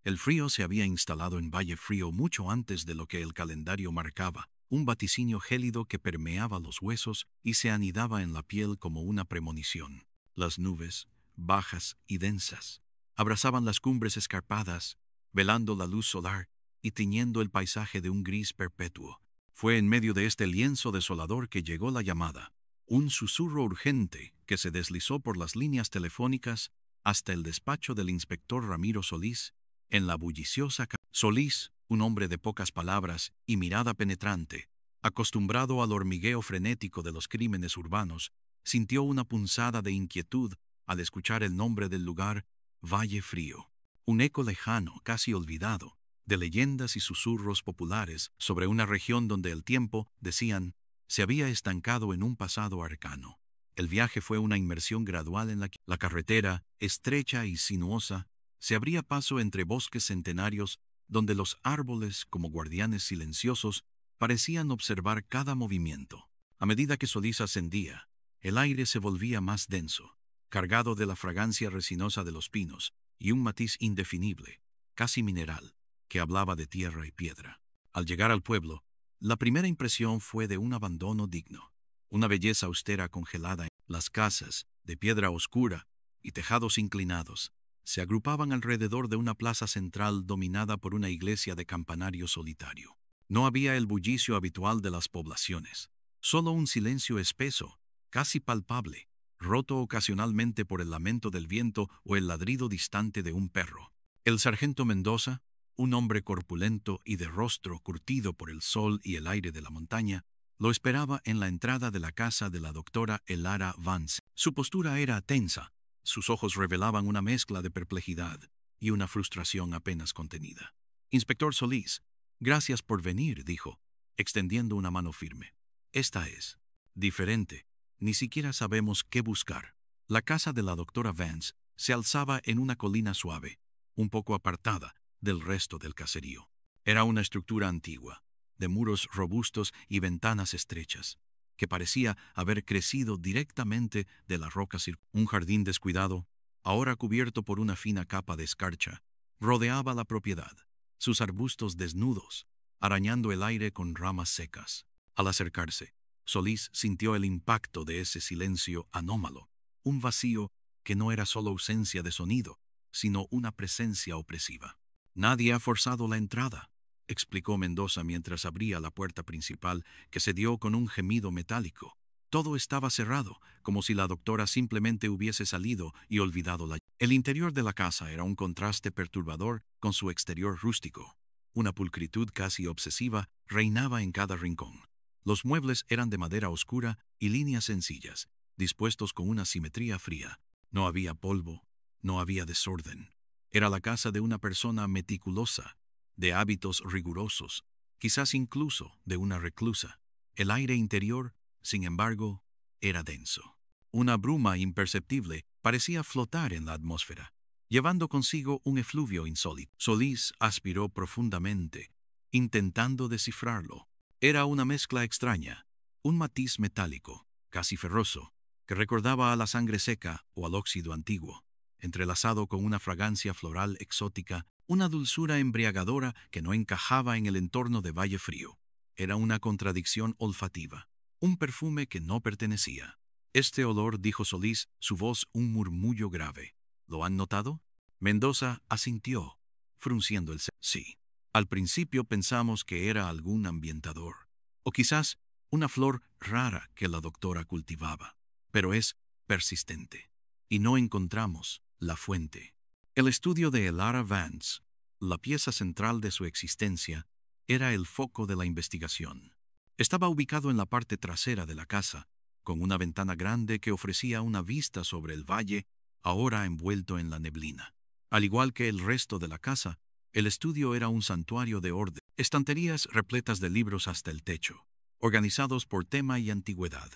El frío se había instalado en Valle Frío mucho antes de lo que el calendario marcaba, un vaticinio gélido que permeaba los huesos y se anidaba en la piel como una premonición. Las nubes, bajas y densas, abrazaban las cumbres escarpadas, velando la luz solar y tiñendo el paisaje de un gris perpetuo. Fue en medio de este lienzo desolador que llegó la llamada, un susurro urgente que se deslizó por las líneas telefónicas hasta el despacho del inspector Ramiro Solís, en la bulliciosa Solís, un hombre de pocas palabras y mirada penetrante, acostumbrado al hormigueo frenético de los crímenes urbanos, sintió una punzada de inquietud al escuchar el nombre del lugar, Valle Frío. Un eco lejano, casi olvidado, de leyendas y susurros populares sobre una región donde el tiempo, decían, se había estancado en un pasado arcano. El viaje fue una inmersión gradual en la carretera, estrecha y sinuosa, se abría paso entre bosques centenarios donde los árboles, como guardianes silenciosos, parecían observar cada movimiento. A medida que Solís ascendía, el aire se volvía más denso, cargado de la fragancia resinosa de los pinos y un matiz indefinible, casi mineral, que hablaba de tierra y piedra. Al llegar al pueblo, la primera impresión fue de un abandono digno, una belleza austera congelada. Las casas, de piedra oscura y tejados inclinados, se agrupaban alrededor de una plaza central dominada por una iglesia de campanario solitario. No había el bullicio habitual de las poblaciones, solo un silencio espeso, casi palpable, roto ocasionalmente por el lamento del viento o el ladrido distante de un perro. El sargento Mendoza, un hombre corpulento y de rostro curtido por el sol y el aire de la montaña, lo esperaba en la entrada de la casa de la doctora Elara Vance. Su postura era tensa, sus ojos revelaban una mezcla de perplejidad y una frustración apenas contenida. «Inspector Solís, gracias por venir», dijo, extendiendo una mano firme. «Esta es diferente. Ni siquiera sabemos qué buscar». La casa de la doctora Vance se alzaba en una colina suave, un poco apartada del resto del caserío. Era una estructura antigua, de muros robustos y ventanas estrechas, que parecía haber crecido directamente de la roca circular. Un jardín descuidado, ahora cubierto por una fina capa de escarcha, rodeaba la propiedad, sus arbustos desnudos, arañando el aire con ramas secas. Al acercarse, Solís sintió el impacto de ese silencio anómalo, un vacío que no era solo ausencia de sonido, sino una presencia opresiva. «Nadie ha forzado la entrada», explicó Mendoza mientras abría la puerta principal, que se dio con un gemido metálico. Todo estaba cerrado, como si la doctora simplemente hubiese salido y olvidado la llave. El interior de la casa era un contraste perturbador con su exterior rústico. Una pulcritud casi obsesiva reinaba en cada rincón. Los muebles eran de madera oscura y líneas sencillas, dispuestos con una simetría fría. No había polvo, no había desorden. Era la casa de una persona meticulosa, de hábitos rigurosos, quizás incluso de una reclusa. El aire interior, sin embargo, era denso. Una bruma imperceptible parecía flotar en la atmósfera, llevando consigo un efluvio insólito. Solís aspiró profundamente, intentando descifrarlo. Era una mezcla extraña, un matiz metálico, casi ferroso, que recordaba a la sangre seca o al óxido antiguo, entrelazado con una fragancia floral exótica, una dulzura embriagadora que no encajaba en el entorno de Valle Frío. Era una contradicción olfativa, un perfume que no pertenecía. «Este olor», dijo Solís, su voz un murmullo grave. «¿Lo han notado?» Mendoza asintió, frunciendo el ceño. «Sí. Al principio pensamos que era algún ambientador, o quizás una flor rara que la doctora cultivaba, pero es persistente, y no encontramos la fuente». El estudio de Elara Vance, la pieza central de su existencia, era el foco de la investigación. Estaba ubicado en la parte trasera de la casa, con una ventana grande que ofrecía una vista sobre el valle, ahora envuelto en la neblina. Al igual que el resto de la casa, el estudio era un santuario de orden, estanterías repletas de libros hasta el techo, organizados por tema y antigüedad.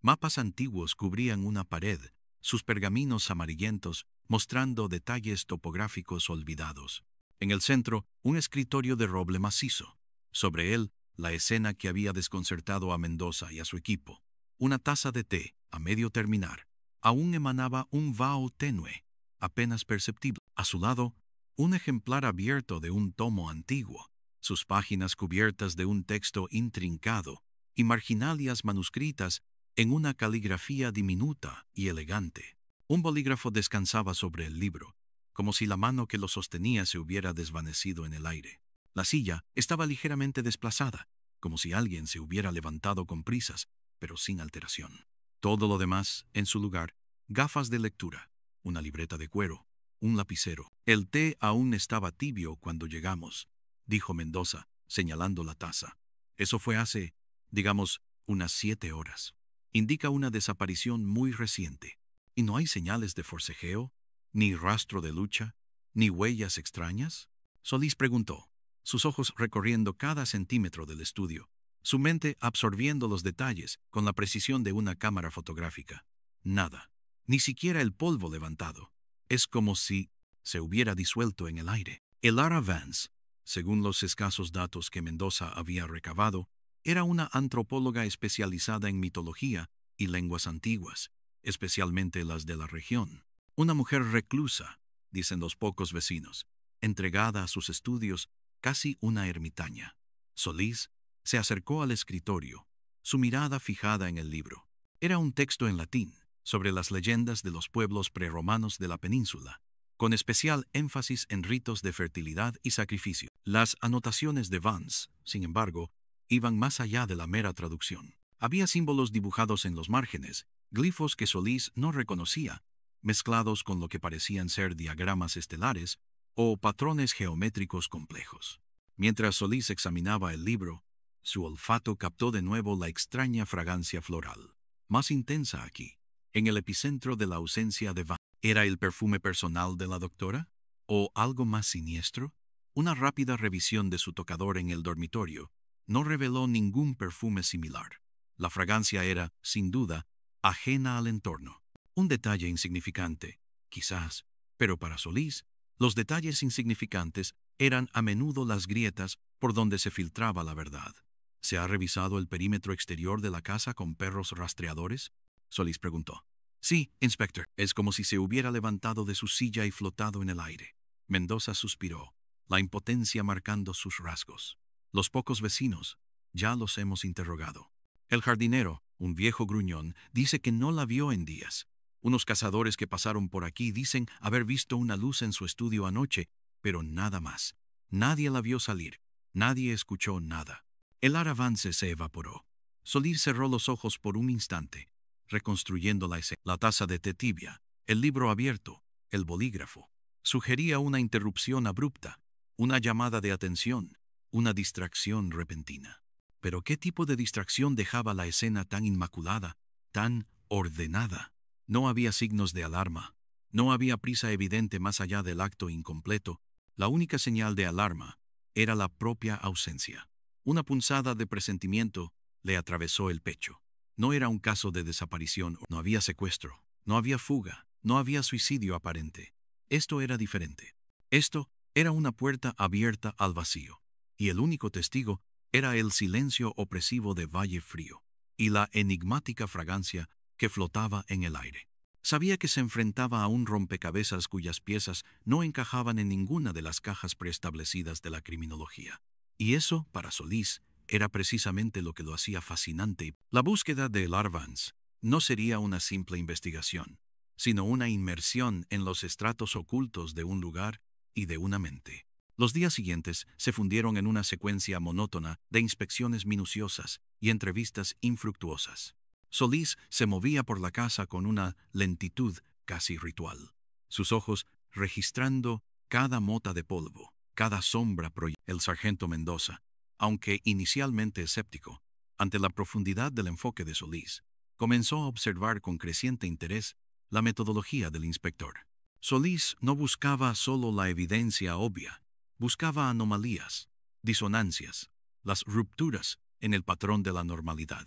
Mapas antiguos cubrían una pared, sus pergaminos amarillentos mostrando detalles topográficos olvidados. En el centro, un escritorio de roble macizo. Sobre él, la escena que había desconcertado a Mendoza y a su equipo. Una taza de té, a medio terminar. Aún emanaba un vaho tenue, apenas perceptible. A su lado, Un ejemplar abierto de un tomo antiguo, sus páginas cubiertas de un texto intrincado y marginalias manuscritas en una caligrafía diminuta y elegante. Un bolígrafo descansaba sobre el libro, como si la mano que lo sostenía se hubiera desvanecido en el aire. La silla estaba ligeramente desplazada, como si alguien se hubiera levantado con prisas, pero sin alteración. Todo lo demás, en su lugar, gafas de lectura, una libreta de cuero, un lapicero. El té aún estaba tibio cuando llegamos, dijo Mendoza, señalando la taza. Eso fue hace, digamos, unas 7 horas. Indica una desaparición muy reciente. ¿Y no hay señales de forcejeo, ni rastro de lucha, ni huellas extrañas? Solís preguntó, sus ojos recorriendo cada centímetro del estudio, su mente absorbiendo los detalles con la precisión de una cámara fotográfica. Nada, ni siquiera el polvo levantado. Es como si se hubiera disuelto en el aire. Elara Vance, según los escasos datos que Mendoza había recabado, era una antropóloga especializada en mitología y lenguas antiguas, especialmente las de la región. Una mujer reclusa, dicen los pocos vecinos, entregada a sus estudios, casi una ermitaña. Solís se acercó al escritorio, su mirada fijada en el libro. Era un texto en latín, sobre las leyendas de los pueblos prerromanos de la península, con especial énfasis en ritos de fertilidad y sacrificio. Las anotaciones de Vance, sin embargo, iban más allá de la mera traducción. Había símbolos dibujados en los márgenes, glifos que Solís no reconocía, mezclados con lo que parecían ser diagramas estelares o patrones geométricos complejos. Mientras Solís examinaba el libro, su olfato captó de nuevo la extraña fragancia floral, más intensa aquí, en el epicentro de la ausencia de Van. ¿Era el perfume personal de la doctora? ¿O algo más siniestro? Una rápida revisión de su tocador en el dormitorio no reveló ningún perfume similar. La fragancia era, sin duda, ajena al entorno. Un detalle insignificante, quizás, pero para Solís, los detalles insignificantes eran a menudo las grietas por donde se filtraba la verdad. ¿Se ha revisado el perímetro exterior de la casa con perros rastreadores?, Solís preguntó. Sí, inspector. Es como si se hubiera levantado de su silla y flotado en el aire. Mendoza suspiró, la impotencia marcando sus rasgos. Los pocos vecinos, ya los hemos interrogado. El jardinero, un viejo gruñón, dice que no la vio en días. Unos cazadores que pasaron por aquí dicen haber visto una luz en su estudio anoche, pero nada más. Nadie la vio salir. Nadie escuchó nada. El avance se evaporó. Solís cerró los ojos por un instante, reconstruyendo la escena. La taza de té tibia, el libro abierto, el bolígrafo. Sugería una interrupción abrupta, una llamada de atención, una distracción repentina. Pero ¿qué tipo de distracción dejaba la escena tan inmaculada, tan ordenada? No había signos de alarma. No había prisa evidente más allá del acto incompleto. La única señal de alarma era la propia ausencia. Una punzada de presentimiento le atravesó el pecho. No era un caso de desaparición, no había secuestro, no había fuga, no había suicidio aparente. Esto era diferente. Esto era una puerta abierta al vacío, y el único testigo era el silencio opresivo de Valle Frío y la enigmática fragancia que flotaba en el aire. Sabía que se enfrentaba a un rompecabezas cuyas piezas no encajaban en ninguna de las cajas preestablecidas de la criminología. Y eso, para Solís, era precisamente lo que lo hacía fascinante. La búsqueda de Elara Vance no sería una simple investigación, sino una inmersión en los estratos ocultos de un lugar y de una mente. Los días siguientes se fundieron en una secuencia monótona de inspecciones minuciosas y entrevistas infructuosas. Solís se movía por la casa con una lentitud casi ritual, sus ojos registrando cada mota de polvo, cada sombra. El sargento Mendoza, aunque inicialmente escéptico, ante la profundidad del enfoque de Solís, comenzó a observar con creciente interés la metodología del inspector. Solís no buscaba solo la evidencia obvia, buscaba anomalías, disonancias, las rupturas en el patrón de la normalidad.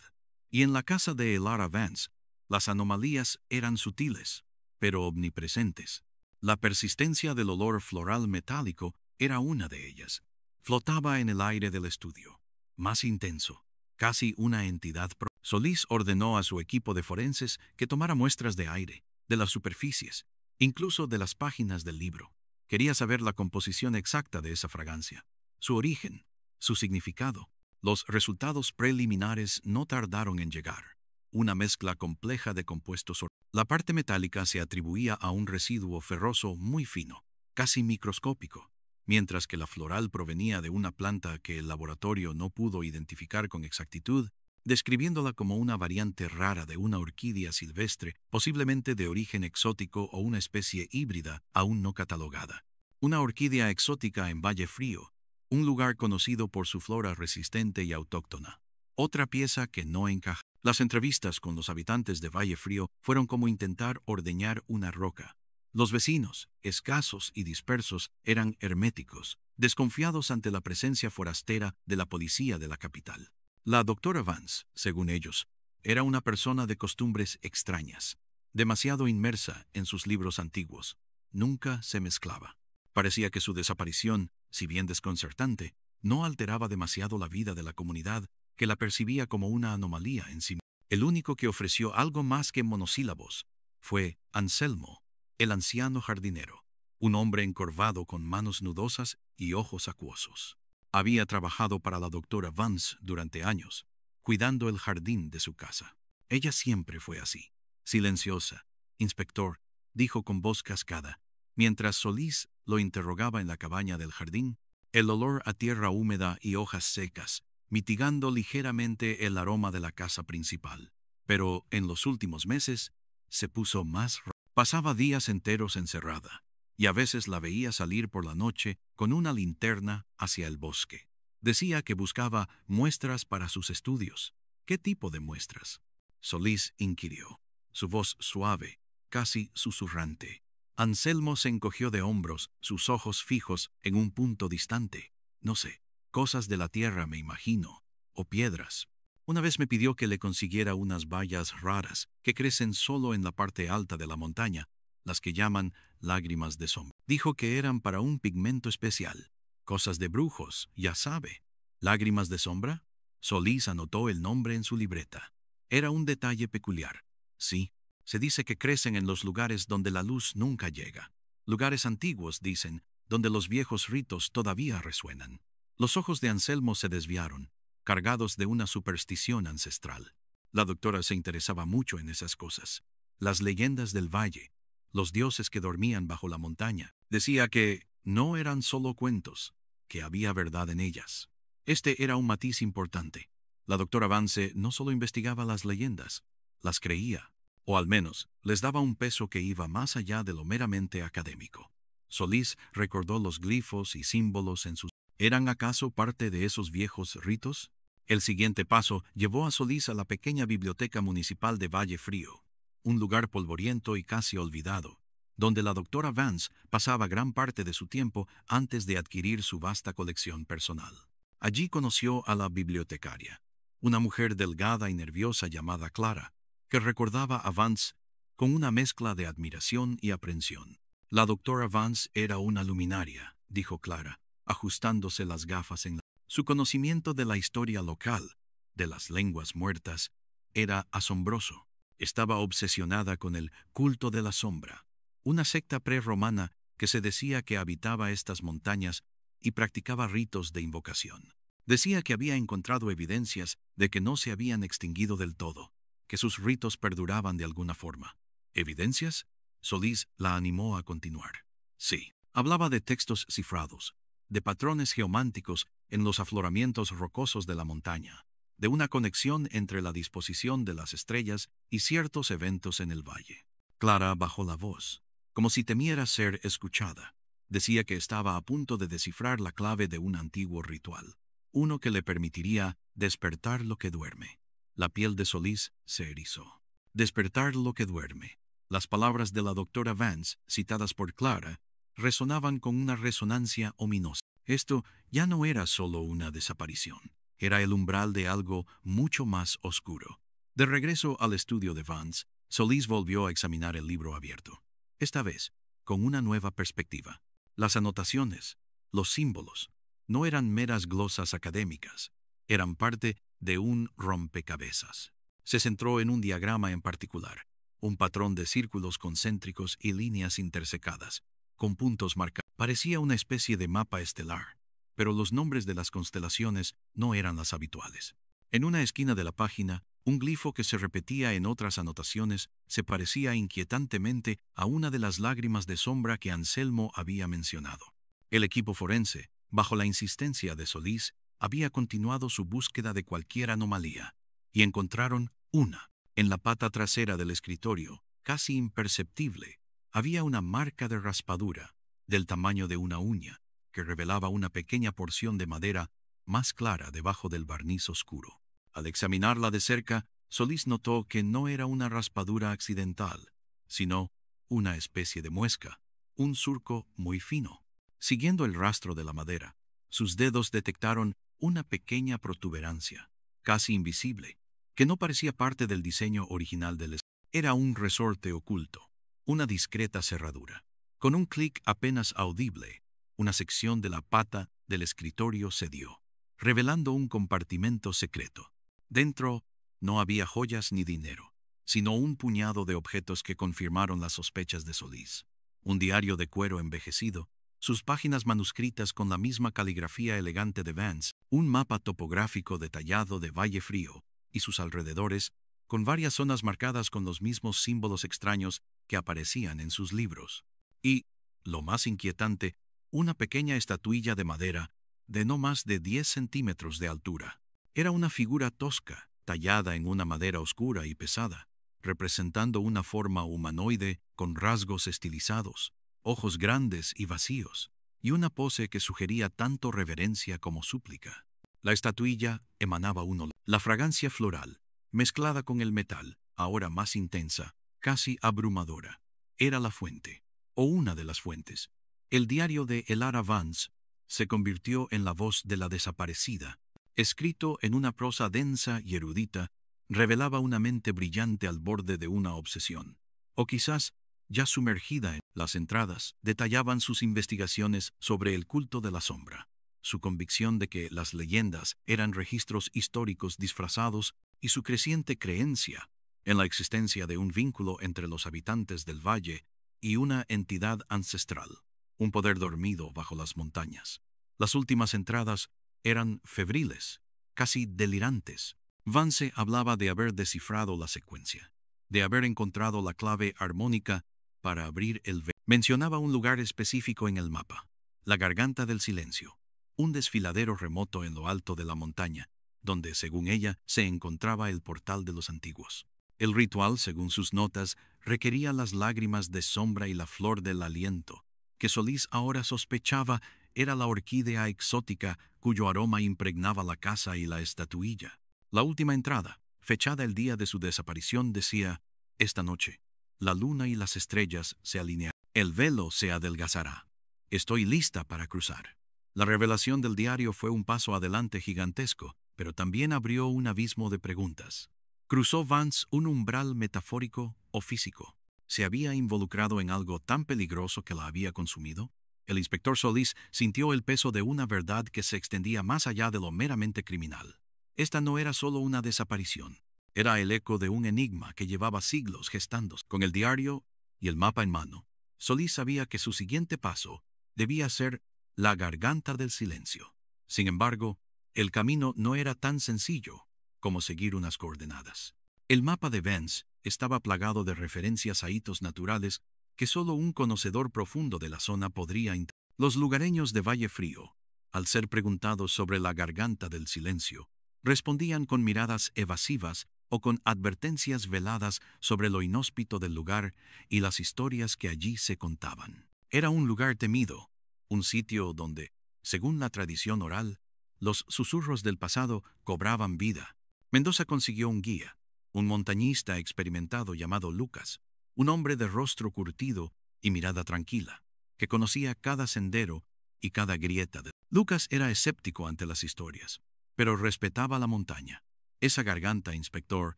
Y en la casa de Elara Vance, las anomalías eran sutiles, pero omnipresentes. La persistencia del olor floral metálico era una de ellas. Flotaba en el aire del estudio, más intenso, casi una entidad. Solís ordenó a su equipo de forenses que tomara muestras de aire, de las superficies, incluso de las páginas del libro. Quería saber la composición exacta de esa fragancia, su origen, su significado. Los resultados preliminares no tardaron en llegar. Una mezcla compleja de compuestos. La parte metálica se atribuía a un residuo ferroso muy fino, casi microscópico, mientras que la floral provenía de una planta que el laboratorio no pudo identificar con exactitud, describiéndola como una variante rara de una orquídea silvestre, posiblemente de origen exótico o una especie híbrida aún no catalogada. Una orquídea exótica en Valle Frío, un lugar conocido por su flora resistente y autóctona. Otra pieza que no encaja. Las entrevistas con los habitantes de Valle Frío fueron como intentar ordeñar una roca. Los vecinos, escasos y dispersos, eran herméticos, desconfiados ante la presencia forastera de la policía de la capital. La doctora Vance, según ellos, era una persona de costumbres extrañas, demasiado inmersa en sus libros antiguos. Nunca se mezclaba. Parecía que su desaparición, si bien desconcertante, no alteraba demasiado la vida de la comunidad, que la percibía como una anomalía en sí. El único que ofreció algo más que monosílabos fue Anselmo, el anciano jardinero, un hombre encorvado con manos nudosas y ojos acuosos. Había trabajado para la doctora Vance durante años, cuidando el jardín de su casa. Ella siempre fue así, silenciosa. Inspector, dijo con voz cascada, mientras Solís lo interrogaba en la cabaña del jardín, el olor a tierra húmeda y hojas secas, mitigando ligeramente el aroma de la casa principal. Pero en los últimos meses se puso más rara. Pasaba días enteros encerrada, y a veces la veía salir por la noche con una linterna hacia el bosque. Decía que buscaba muestras para sus estudios. ¿Qué tipo de muestras? Solís inquirió, su voz suave, casi susurrante. Anselmo se encogió de hombros, sus ojos fijos en un punto distante. No sé, cosas de la tierra me imagino, o piedras. Una vez me pidió que le consiguiera unas bayas raras que crecen solo en la parte alta de la montaña, las que llaman lágrimas de sombra. Dijo que eran para un pigmento especial. Cosas de brujos, ya sabe. ¿Lágrimas de sombra? Solís anotó el nombre en su libreta. Era un detalle peculiar. Sí, se dice que crecen en los lugares donde la luz nunca llega. Lugares antiguos, dicen, donde los viejos ritos todavía resuenan. Los ojos de Anselmo se desviaron, cargados de una superstición ancestral. La doctora se interesaba mucho en esas cosas. Las leyendas del valle, los dioses que dormían bajo la montaña. Decía que no eran solo cuentos, que había verdad en ellas. Este era un matiz importante. La doctora Vance no solo investigaba las leyendas, las creía, o al menos les daba un peso que iba más allá de lo meramente académico. Solís recordó los glifos y símbolos en sus... ¿Eran acaso parte de esos viejos ritos? El siguiente paso llevó a Solís a la pequeña biblioteca municipal de Valle Frío, un lugar polvoriento y casi olvidado, donde la doctora Vance pasaba gran parte de su tiempo antes de adquirir su vasta colección personal. Allí conoció a la bibliotecaria, una mujer delgada y nerviosa llamada Clara, que recordaba a Vance con una mezcla de admiración y aprensión. La doctora Vance era una luminaria, dijo Clara, ajustándose las gafas en la... Su conocimiento de la historia local, de las lenguas muertas, era asombroso. Estaba obsesionada con el culto de la sombra, una secta prerromana que se decía que habitaba estas montañas y practicaba ritos de invocación. Decía que había encontrado evidencias de que no se habían extinguido del todo, que sus ritos perduraban de alguna forma. ¿Evidencias? Solís la animó a continuar. Sí, hablaba de textos cifrados, de patrones geománticos en los afloramientos rocosos de la montaña, de una conexión entre la disposición de las estrellas y ciertos eventos en el valle. Clara bajó la voz, como si temiera ser escuchada. Decía que estaba a punto de descifrar la clave de un antiguo ritual, uno que le permitiría despertar lo que duerme. La piel de Solís se erizó. Despertar lo que duerme. Las palabras de la doctora Vance, citadas por Clara, resonaban con una resonancia ominosa. Esto ya no era solo una desaparición. Era el umbral de algo mucho más oscuro. De regreso al estudio de Vance, Solís volvió a examinar el libro abierto. Esta vez, con una nueva perspectiva. Las anotaciones, los símbolos, no eran meras glosas académicas. Eran parte de un rompecabezas. Se centró en un diagrama en particular, un patrón de círculos concéntricos y líneas intersecadas, con puntos marcados. Parecía una especie de mapa estelar, pero los nombres de las constelaciones no eran las habituales. En una esquina de la página, un glifo que se repetía en otras anotaciones se parecía inquietantemente a una de las lágrimas de sombra que Anselmo había mencionado. El equipo forense, bajo la insistencia de Solís, había continuado su búsqueda de cualquier anomalía, y encontraron una. En la pata trasera del escritorio, casi imperceptible, había una marca de raspadura, del tamaño de una uña, que revelaba una pequeña porción de madera más clara debajo del barniz oscuro. Al examinarla de cerca, Solís notó que no era una raspadura accidental, sino una especie de muesca, un surco muy fino. Siguiendo el rastro de la madera, sus dedos detectaron una pequeña protuberancia, casi invisible, que no parecía parte del diseño original del escritorio. Era un resorte oculto, una discreta cerradura. Con un clic apenas audible, una sección de la pata del escritorio cedió, revelando un compartimento secreto. Dentro no había joyas ni dinero, sino un puñado de objetos que confirmaron las sospechas de Solís. Un diario de cuero envejecido, sus páginas manuscritas con la misma caligrafía elegante de Vance, un mapa topográfico detallado de Valle Frío y sus alrededores, con varias zonas marcadas con los mismos símbolos extraños que aparecían en sus libros. Y, lo más inquietante, una pequeña estatuilla de madera de no más de 10 centímetros de altura. Era una figura tosca, tallada en una madera oscura y pesada, representando una forma humanoide con rasgos estilizados, ojos grandes y vacíos, y una pose que sugería tanto reverencia como súplica. La estatuilla emanaba un olor. La fragancia floral, mezclada con el metal, ahora más intensa, casi abrumadora, era la fuente, o una de las fuentes. El diario de Elara Vance se convirtió en la voz de la desaparecida. Escrito en una prosa densa y erudita, revelaba una mente brillante al borde de una obsesión. O quizás, ya sumergida en las entradas, detallaban sus investigaciones sobre el culto de la sombra, su convicción de que las leyendas eran registros históricos disfrazados y su creciente creencia en la existencia de un vínculo entre los habitantes del valle y una entidad ancestral, un poder dormido bajo las montañas. Las últimas entradas eran febriles, casi delirantes. Vance hablaba de haber descifrado la secuencia, de haber encontrado la clave armónica para abrir el velo. Mencionaba un lugar específico en el mapa, la Garganta del Silencio, un desfiladero remoto en lo alto de la montaña, donde, según ella, se encontraba el portal de los antiguos. El ritual, según sus notas, requería las lágrimas de sombra y la flor del aliento, que Solís ahora sospechaba era la orquídea exótica cuyo aroma impregnaba la casa y la estatuilla. La última entrada, fechada el día de su desaparición, decía: «Esta noche, la luna y las estrellas se alinearán. El velo se adelgazará. Estoy lista para cruzar». La revelación del diario fue un paso adelante gigantesco, pero también abrió un abismo de preguntas. ¿Cruzó Vance un umbral metafórico o físico? ¿Se había involucrado en algo tan peligroso que la había consumido? El inspector Solís sintió el peso de una verdad que se extendía más allá de lo meramente criminal. Esta no era solo una desaparición. Era el eco de un enigma que llevaba siglos gestándose. Con el diario y el mapa en mano, Solís sabía que su siguiente paso debía ser la Garganta del Silencio. Sin embargo, el camino no era tan sencillo como seguir unas coordenadas. El mapa de Vance estaba plagado de referencias a hitos naturales que solo un conocedor profundo de la zona podría entender. Los lugareños de Valle Frío, al ser preguntados sobre la Garganta del Silencio, respondían con miradas evasivas o con advertencias veladas sobre lo inhóspito del lugar y las historias que allí se contaban. Era un lugar temido, un sitio donde, según la tradición oral, los susurros del pasado cobraban vida. Mendoza consiguió un guía, un montañista experimentado llamado Lucas, un hombre de rostro curtido y mirada tranquila, que conocía cada sendero y cada grieta. Lucas era escéptico ante las historias, pero respetaba la montaña. «Esa garganta, inspector»,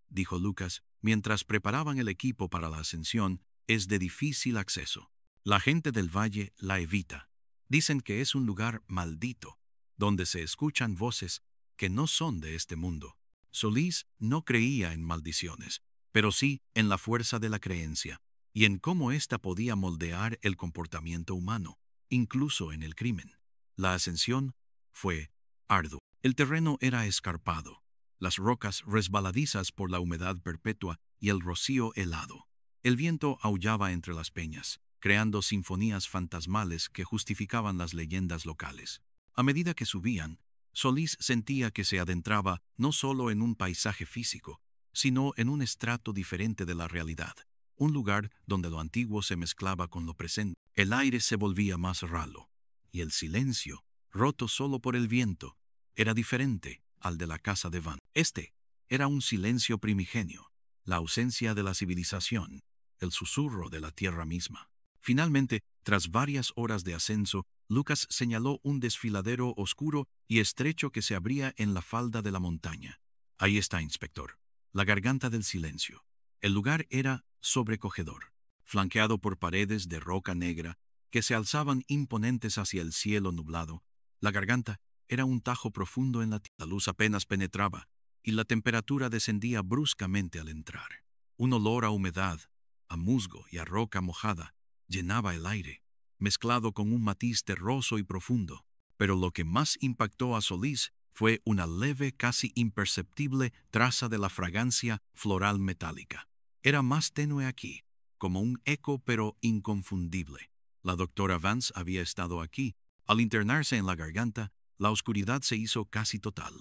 dijo Lucas, mientras preparaban el equipo para la ascensión, «es de difícil acceso. La gente del valle la evita. Dicen que es un lugar maldito, donde se escuchan voces que no son de este mundo». Solís no creía en maldiciones, pero sí en la fuerza de la creencia, y en cómo ésta podía moldear el comportamiento humano. incluso en el crimen. La ascensión fue ardua. El terreno era escarpado, las rocas resbaladizas por la humedad perpetua y el rocío helado. El viento aullaba entre las peñas, creando sinfonías fantasmales que justificaban las leyendas locales. A medida que subían, Solís sentía que se adentraba no solo en un paisaje físico, sino en un estrato diferente de la realidad, un lugar donde lo antiguo se mezclaba con lo presente. El aire se volvía más ralo, y el silencio, roto solo por el viento, era diferente al de la casa de Van. Este era un silencio primigenio, la ausencia de la civilización, el susurro de la tierra misma. Finalmente, tras varias horas de ascenso, Lucas señaló un desfiladero oscuro y estrecho que se abría en la falda de la montaña. Ahí está, inspector. La garganta del silencio. El lugar era sobrecogedor, flanqueado por paredes de roca negra que se alzaban imponentes hacia el cielo nublado. La garganta era un tajo profundo en la tierra. La luz apenas penetraba y la temperatura descendía bruscamente al entrar. Un olor a humedad, a musgo y a roca mojada llenaba el aire, mezclado con un matiz terroso y profundo. Pero lo que más impactó a Solís fue una leve, casi imperceptible traza de la fragancia floral metálica. Era más tenue aquí, como un eco pero inconfundible. La doctora Vance había estado aquí. Al internarse en la garganta, la oscuridad se hizo casi total.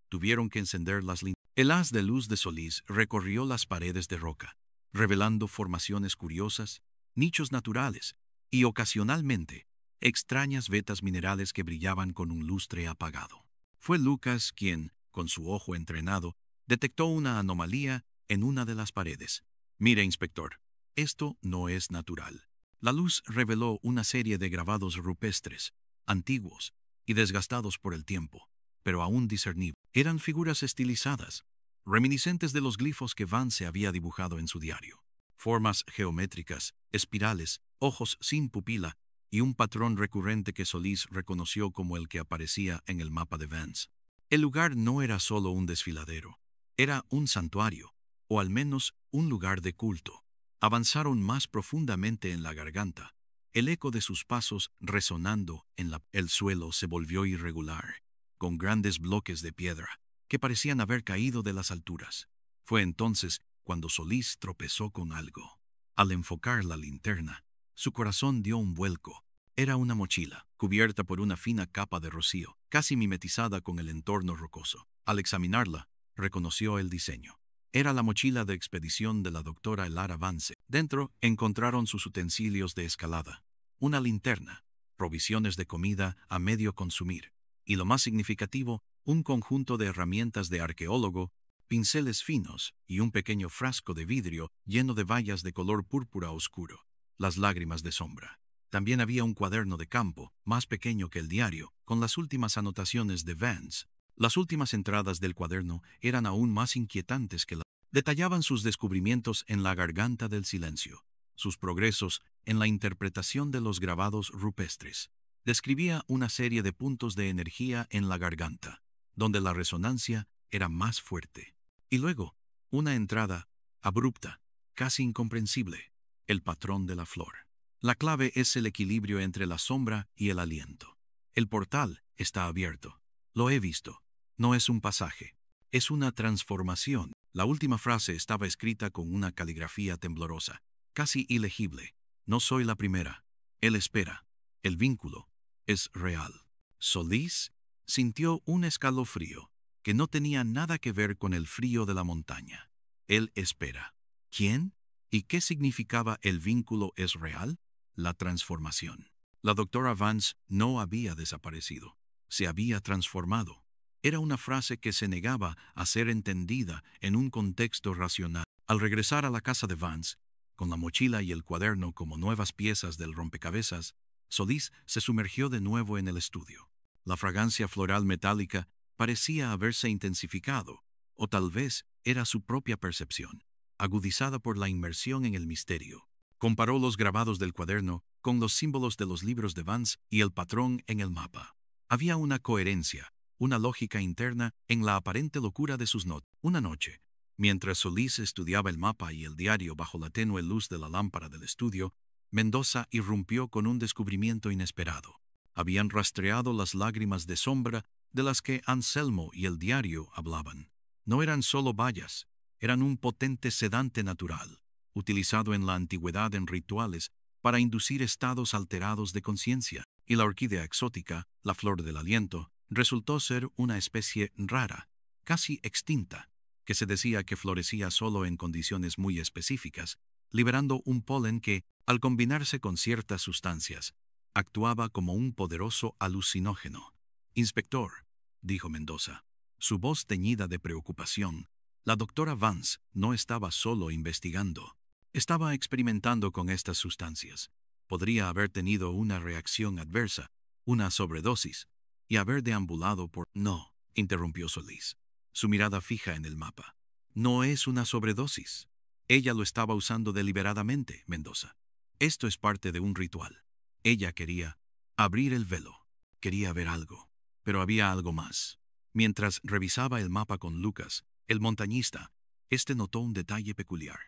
Tuvieron que encender las linternas. El haz de luz de Solís recorrió las paredes de roca, revelando formaciones curiosas, nichos naturales y, ocasionalmente, extrañas vetas minerales que brillaban con un lustre apagado. Fue Lucas quien, con su ojo entrenado, detectó una anomalía en una de las paredes. «Mire, inspector, esto no es natural». La luz reveló una serie de grabados rupestres, antiguos y desgastados por el tiempo, pero aún discernibles. Eran figuras estilizadas, reminiscentes de los glifos que Vance había dibujado en su diario. Formas geométricas, espirales, ojos sin pupila y un patrón recurrente que Solís reconoció como el que aparecía en el mapa de Vance. El lugar no era solo un desfiladero, era un santuario, o al menos un lugar de culto. Avanzaron más profundamente en la garganta, el eco de sus pasos resonando en el suelo se volvió irregular, con grandes bloques de piedra que parecían haber caído de las alturas. Fue entonces cuando Solís tropezó con algo. Al enfocar la linterna, su corazón dio un vuelco. Era una mochila, cubierta por una fina capa de rocío, casi mimetizada con el entorno rocoso. Al examinarla, reconoció el diseño. Era la mochila de expedición de la doctora Elara Vance. Dentro encontraron sus utensilios de escalada, una linterna, provisiones de comida a medio consumir, y lo más significativo, un conjunto de herramientas de arqueólogo, pinceles finos y un pequeño frasco de vidrio lleno de bayas de color púrpura oscuro, las lágrimas de sombra. También había un cuaderno de campo, más pequeño que el diario, con las últimas anotaciones de Vance. Las últimas entradas del cuaderno eran aún más inquietantes que detallaban sus descubrimientos en la garganta del silencio, sus progresos en la interpretación de los grabados rupestres. Describía una serie de puntos de energía en la garganta, donde la resonancia era más fuerte. Y luego, una entrada abrupta, casi incomprensible, el patrón de la flor. La clave es el equilibrio entre la sombra y el aliento. El portal está abierto. Lo he visto. No es un pasaje. Es una transformación. La última frase estaba escrita con una caligrafía temblorosa, casi ilegible. No soy la primera. Él espera. El vínculo es real. Solís sintió un escalofrío que no tenía nada que ver con el frío de la montaña. Él espera. ¿Quién? ¿Y qué significaba el vínculo es real? La transformación. La doctora Vance no había desaparecido. Se había transformado. Era una frase que se negaba a ser entendida en un contexto racional. Al regresar a la casa de Vance, con la mochila y el cuaderno como nuevas piezas del rompecabezas, Solís se sumergió de nuevo en el estudio. La fragancia floral metálica parecía haberse intensificado, o tal vez era su propia percepción, agudizada por la inmersión en el misterio. Comparó los grabados del cuaderno con los símbolos de los libros de Vance y el patrón en el mapa. Había una coherencia, una lógica interna en la aparente locura de sus notas. Una noche, mientras Solís estudiaba el mapa y el diario bajo la tenue luz de la lámpara del estudio, Mendoza irrumpió con un descubrimiento inesperado. Habían rastreado las lágrimas de sombra de las que Anselmo y el diario hablaban. No eran solo bayas, eran un potente sedante natural, utilizado en la antigüedad en rituales para inducir estados alterados de conciencia, y la orquídea exótica, la flor del aliento, resultó ser una especie rara, casi extinta, que se decía que florecía solo en condiciones muy específicas, liberando un polen que, al combinarse con ciertas sustancias, actuaba como un poderoso alucinógeno. «Inspector», dijo Mendoza, su voz teñida de preocupación, la doctora Vance no estaba solo investigando. Estaba experimentando con estas sustancias. Podría haber tenido una reacción adversa, una sobredosis, y haber deambulado por... «No», interrumpió Solís, su mirada fija en el mapa. «No es una sobredosis. Ella lo estaba usando deliberadamente, Mendoza. Esto es parte de un ritual. Ella quería abrir el velo, quería ver algo, pero había algo más». Mientras revisaba el mapa con Lucas, el montañista, notó un detalle peculiar.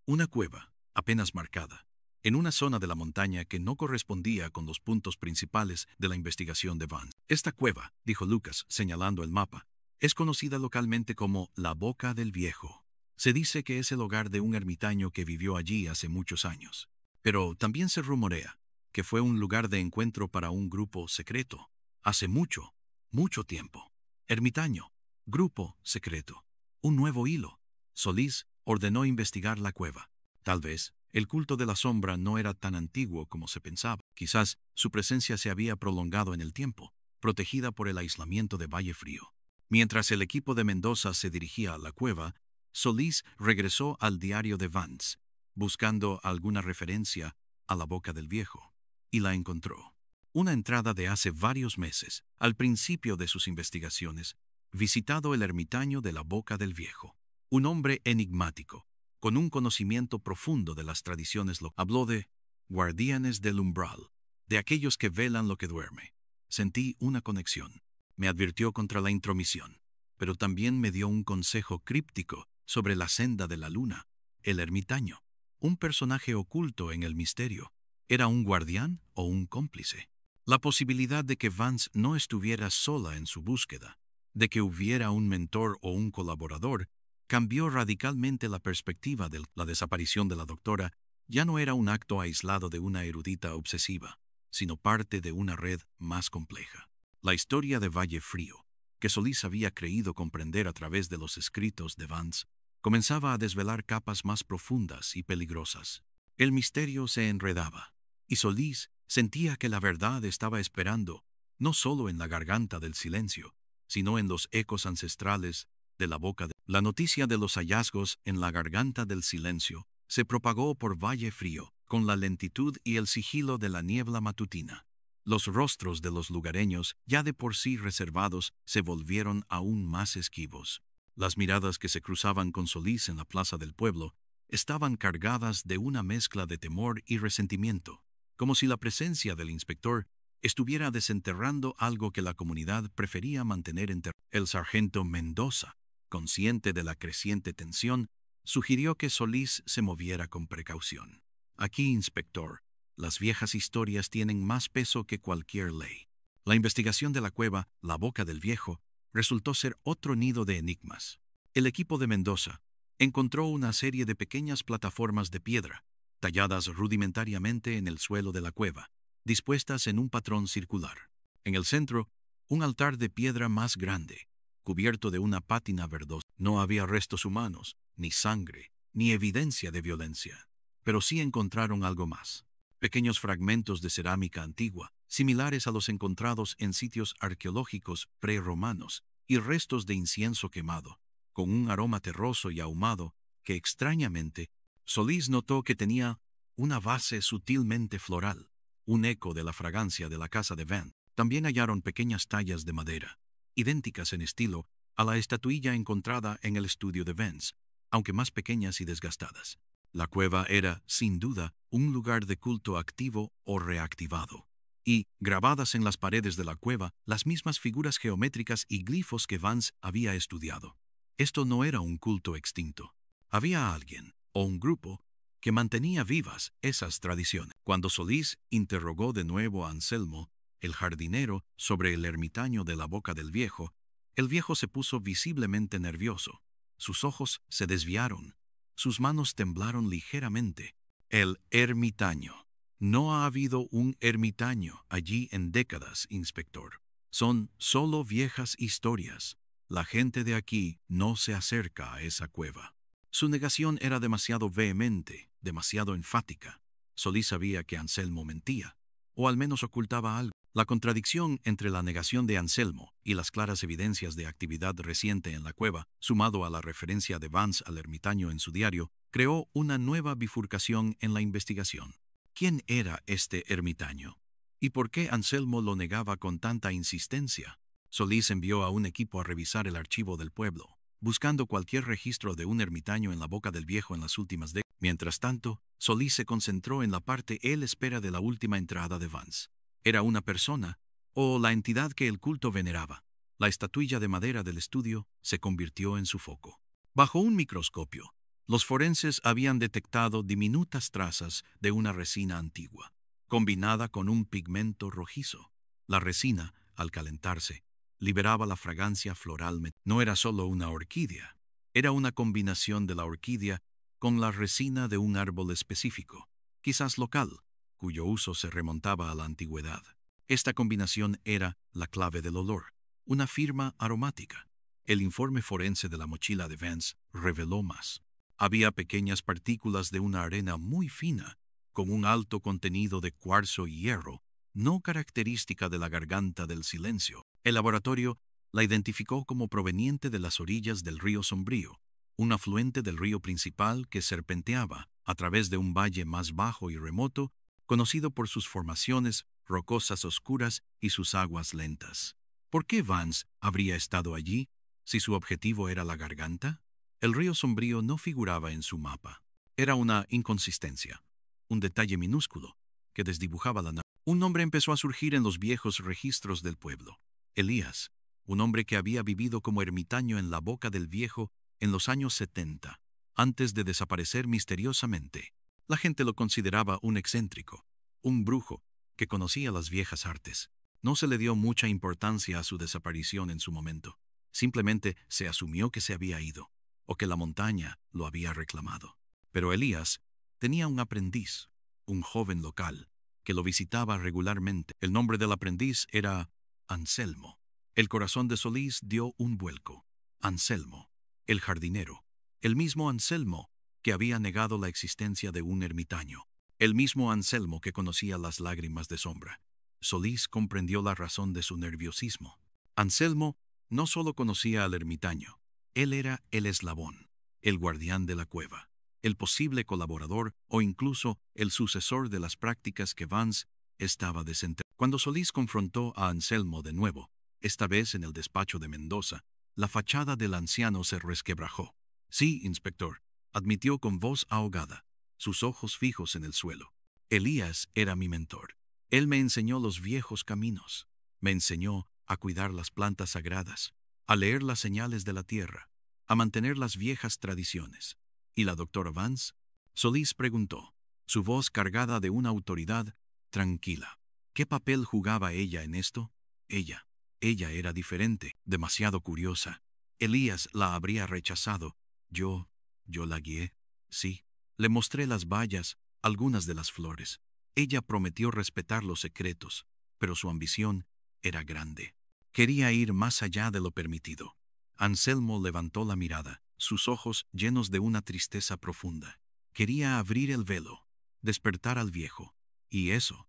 Una cueva, apenas marcada, en una zona de la montaña que no correspondía con los puntos principales de la investigación de Vance. «Esta cueva», dijo Lucas, señalando el mapa, «es conocida localmente como la Boca del Viejo. Se dice que es el hogar de un ermitaño que vivió allí hace muchos años. Pero también se rumorea que fue un lugar de encuentro para un grupo secreto, hace mucho, mucho tiempo. Ermitaño, grupo secreto, un nuevo hilo». Solís ordenó investigar la cueva. Tal vez el culto de la sombra no era tan antiguo como se pensaba. Quizás su presencia se había prolongado en el tiempo, protegida por el aislamiento de Valle Frío. Mientras el equipo de Mendoza se dirigía a la cueva, Solís regresó al diario de Vance, buscando alguna referencia a la Boca del Viejo, y la encontró. Una entrada de hace varios meses, al principio de sus investigaciones, visitado el ermitaño de la Boca del Viejo. Un hombre enigmático, con un conocimiento profundo de las tradiciones habló de guardianes del umbral, de aquellos que velan lo que duerme. Sentí una conexión. Me advirtió contra la intromisión, pero también me dio un consejo críptico sobre la senda de la luna. El ermitaño, un personaje oculto en el misterio, ¿era un guardián o un cómplice? La posibilidad de que Vance no estuviera sola en su búsqueda, de que hubiera un mentor o un colaborador, cambió radicalmente la perspectiva de la desaparición de la doctora. Ya no era un acto aislado de una erudita obsesiva, sino parte de una red más compleja. La historia de Valle Frío, que Solís había creído comprender a través de los escritos de Vance, comenzaba a desvelar capas más profundas y peligrosas. El misterio se enredaba, y Solís sentía que la verdad estaba esperando, no solo en la garganta del silencio, sino en los ecos ancestrales de la boca. La noticia de los hallazgos en la garganta del silencio se propagó por Valle Frío, con la lentitud y el sigilo de la niebla matutina. Los rostros de los lugareños, ya de por sí reservados, se volvieron aún más esquivos. Las miradas que se cruzaban con Solís en la plaza del pueblo estaban cargadas de una mezcla de temor y resentimiento, como si la presencia del inspector estuviera desenterrando algo que la comunidad prefería mantener enterrado. El sargento Mendoza, consciente de la creciente tensión, sugirió que Solís se moviera con precaución. «Aquí, inspector, las viejas historias tienen más peso que cualquier ley». La investigación de la cueva, la Boca del Viejo, resultó ser otro nido de enigmas. El equipo de Mendoza encontró una serie de pequeñas plataformas de piedra, talladas rudimentariamente en el suelo de la cueva, dispuestas en un patrón circular. En el centro, un altar de piedra más grande, cubierto de una pátina verdosa. No había restos humanos, ni sangre, ni evidencia de violencia. Pero sí encontraron algo más. Pequeños fragmentos de cerámica antigua, similares a los encontrados en sitios arqueológicos prerromanos, y restos de incienso quemado, con un aroma terroso y ahumado que, extrañamente, Solís notó que tenía una base sutilmente floral, un eco de la fragancia de la casa de Van. También hallaron pequeñas tallas de madera, idénticas en estilo a la estatuilla encontrada en el estudio de Vance, aunque más pequeñas y desgastadas. La cueva era, sin duda, un lugar de culto activo o reactivado. Y, grabadas en las paredes de la cueva, las mismas figuras geométricas y glifos que Vance había estudiado. Esto no era un culto extinto. Había alguien, o un grupo, que mantenía vivas esas tradiciones. Cuando Solís interrogó de nuevo a Anselmo, el jardinero, sobre el ermitaño de la Boca del Viejo, el viejo se puso visiblemente nervioso. Sus ojos se desviaron, sus manos temblaron ligeramente. El ermitaño. No ha habido un ermitaño allí en décadas, inspector. Son solo viejas historias. La gente de aquí no se acerca a esa cueva. Su negación era demasiado vehemente, demasiado enfática. Solís sabía que Anselmo mentía, o al menos ocultaba algo. La contradicción entre la negación de Anselmo y las claras evidencias de actividad reciente en la cueva, sumado a la referencia de Vance al ermitaño en su diario, creó una nueva bifurcación en la investigación. ¿Quién era este ermitaño? ¿Y por qué Anselmo lo negaba con tanta insistencia? Solís envió a un equipo a revisar el archivo del pueblo, buscando cualquier registro de un ermitaño en la Boca del Viejo en las últimas décadas. Mientras tanto, Solís se concentró en la parte él espera de la última entrada de Vance. ¿Era una persona o la entidad que el culto veneraba? La estatuilla de madera del estudio se convirtió en su foco. Bajo un microscopio, los forenses habían detectado diminutas trazas de una resina antigua, combinada con un pigmento rojizo. La resina, al calentarse, liberaba la fragancia floral. No era solo una orquídea, era una combinación de la orquídea con la resina de un árbol específico, quizás local, cuyo uso se remontaba a la antigüedad. Esta combinación era la clave del olor, una firma aromática. El informe forense de la mochila de Vance reveló más. Había pequeñas partículas de una arena muy fina, con un alto contenido de cuarzo y hierro, no característica de la garganta del silencio. El laboratorio la identificó como proveniente de las orillas del río Sombrío, un afluente del río principal que serpenteaba a través de un valle más bajo y remoto, conocido por sus formaciones rocosas oscuras y sus aguas lentas. ¿Por qué Vance habría estado allí si su objetivo era la garganta? El río Sombrío no figuraba en su mapa. Era una inconsistencia, un detalle minúsculo que desdibujaba la nave. Un nombre empezó a surgir en los viejos registros del pueblo. Elías, un hombre que había vivido como ermitaño en la Boca del Viejo en los años 70, antes de desaparecer misteriosamente. La gente lo consideraba un excéntrico, un brujo que conocía las viejas artes. No se le dio mucha importancia a su desaparición en su momento. Simplemente se asumió que se había ido, o que la montaña lo había reclamado. Pero Elías tenía un aprendiz, un joven local, que lo visitaba regularmente. El nombre del aprendiz era Anselmo. El corazón de Solís dio un vuelco. Anselmo, el jardinero, el mismo Anselmo que había negado la existencia de un ermitaño, el mismo Anselmo que conocía las lágrimas de sombra. Solís comprendió la razón de su nerviosismo. Anselmo no solo conocía al ermitaño, él era el eslabón, el guardián de la cueva, el posible colaborador o incluso el sucesor de las prácticas que Vance estaba desenterrando. Cuando Solís confrontó a Anselmo de nuevo, esta vez en el despacho de Mendoza, la fachada del anciano se resquebrajó. Sí, inspector, admitió con voz ahogada, sus ojos fijos en el suelo. Elías era mi mentor. Él me enseñó los viejos caminos. Me enseñó a cuidar las plantas sagradas, a leer las señales de la tierra, a mantener las viejas tradiciones. ¿Y la doctora Vance? Solís preguntó, su voz cargada de una autoridad tranquila. ¿Qué papel jugaba ella en esto? Ella era diferente, demasiado curiosa. Elías la habría rechazado. Yo la guié. Sí, le mostré las bayas, algunas de las flores. Ella prometió respetar los secretos, pero su ambición era grande. Quería ir más allá de lo permitido. Anselmo levantó la mirada, sus ojos llenos de una tristeza profunda. Quería abrir el velo, despertar al viejo. Y eso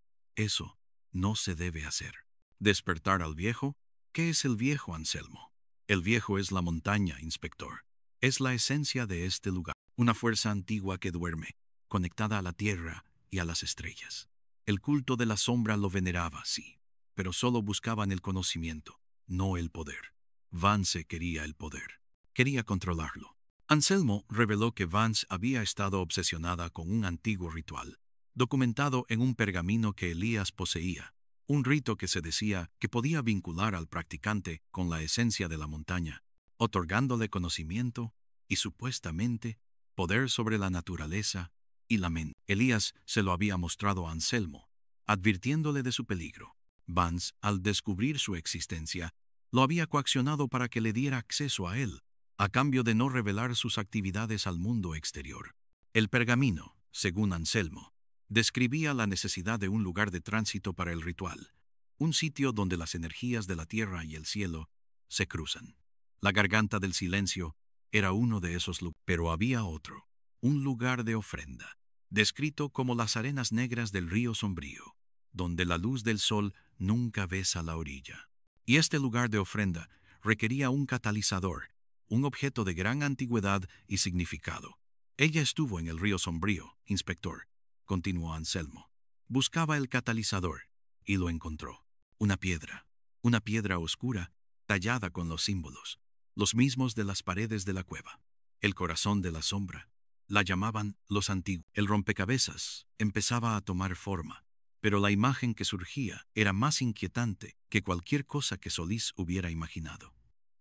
no se debe hacer. ¿Despertar al viejo? ¿Qué es el viejo, Anselmo? El viejo es la montaña, inspector. Es la esencia de este lugar. Una fuerza antigua que duerme, conectada a la tierra y a las estrellas. El culto de la sombra lo veneraba, sí, pero solo buscaban el conocimiento, no el poder. Vance quería el poder. Quería controlarlo. Anselmo reveló que Vance había estado obsesionada con un antiguo ritual, documentado en un pergamino que Elías poseía, un rito que se decía que podía vincular al practicante con la esencia de la montaña, otorgándole conocimiento y, supuestamente, poder sobre la naturaleza y la mente. Elías se lo había mostrado a Anselmo, advirtiéndole de su peligro. Vance, al descubrir su existencia, lo había coaccionado para que le diera acceso a él, a cambio de no revelar sus actividades al mundo exterior. El pergamino, según Anselmo, describía la necesidad de un lugar de tránsito para el ritual, un sitio donde las energías de la tierra y el cielo se cruzan. La garganta del silencio era uno de esos lugares, pero había otro, un lugar de ofrenda, descrito como las arenas negras del río Sombrío, donde la luz del sol nunca besa la orilla. Y este lugar de ofrenda requería un catalizador, un objeto de gran antigüedad y significado. Ella estuvo en el río Sombrío, inspector, continuó Anselmo. Buscaba el catalizador, y lo encontró. Una piedra oscura, tallada con los símbolos, los mismos de las paredes de la cueva. El corazón de la sombra. La llamaban los antiguos. El rompecabezas empezaba a tomar forma, pero la imagen que surgía era más inquietante que cualquier cosa que Solís hubiera imaginado.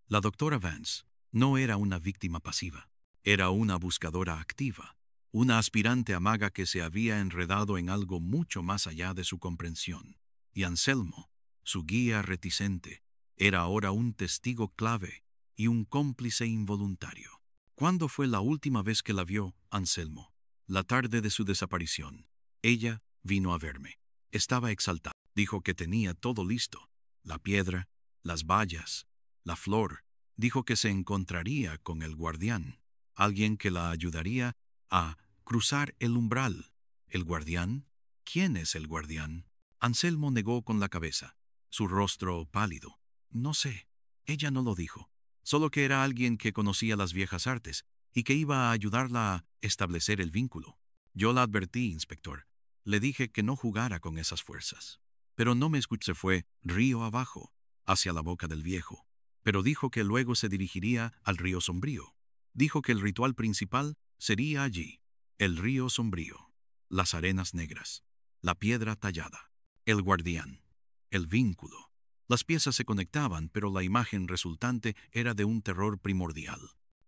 La doctora Vance no era una víctima pasiva, era una buscadora activa, una aspirante a maga que se había enredado en algo mucho más allá de su comprensión. Y Anselmo, su guía reticente, era ahora un testigo clave y un cómplice involuntario. ¿Cuándo fue la última vez que la vio, Anselmo? La tarde de su desaparición. Ella vino a verme. Estaba exaltada. Dijo que tenía todo listo. La piedra, las vallas, la flor. Dijo que se encontraría con el guardián, alguien que la ayudaría a cruzar el umbral. ¿El guardián? ¿Quién es el guardián? Anselmo negó con la cabeza, su rostro pálido. No sé. Ella no lo dijo. Solo que era alguien que conocía las viejas artes y que iba a ayudarla a establecer el vínculo. Yo la advertí, inspector. Le dije que no jugara con esas fuerzas. Pero no me escuchó. Se fue río abajo, hacia la boca del viejo. Pero dijo que luego se dirigiría al río Sombrío. Dijo que el ritual principal sería allí. El río Sombrío, las arenas negras, la piedra tallada, el guardián, el vínculo. Las piezas se conectaban, pero la imagen resultante era de un terror primordial.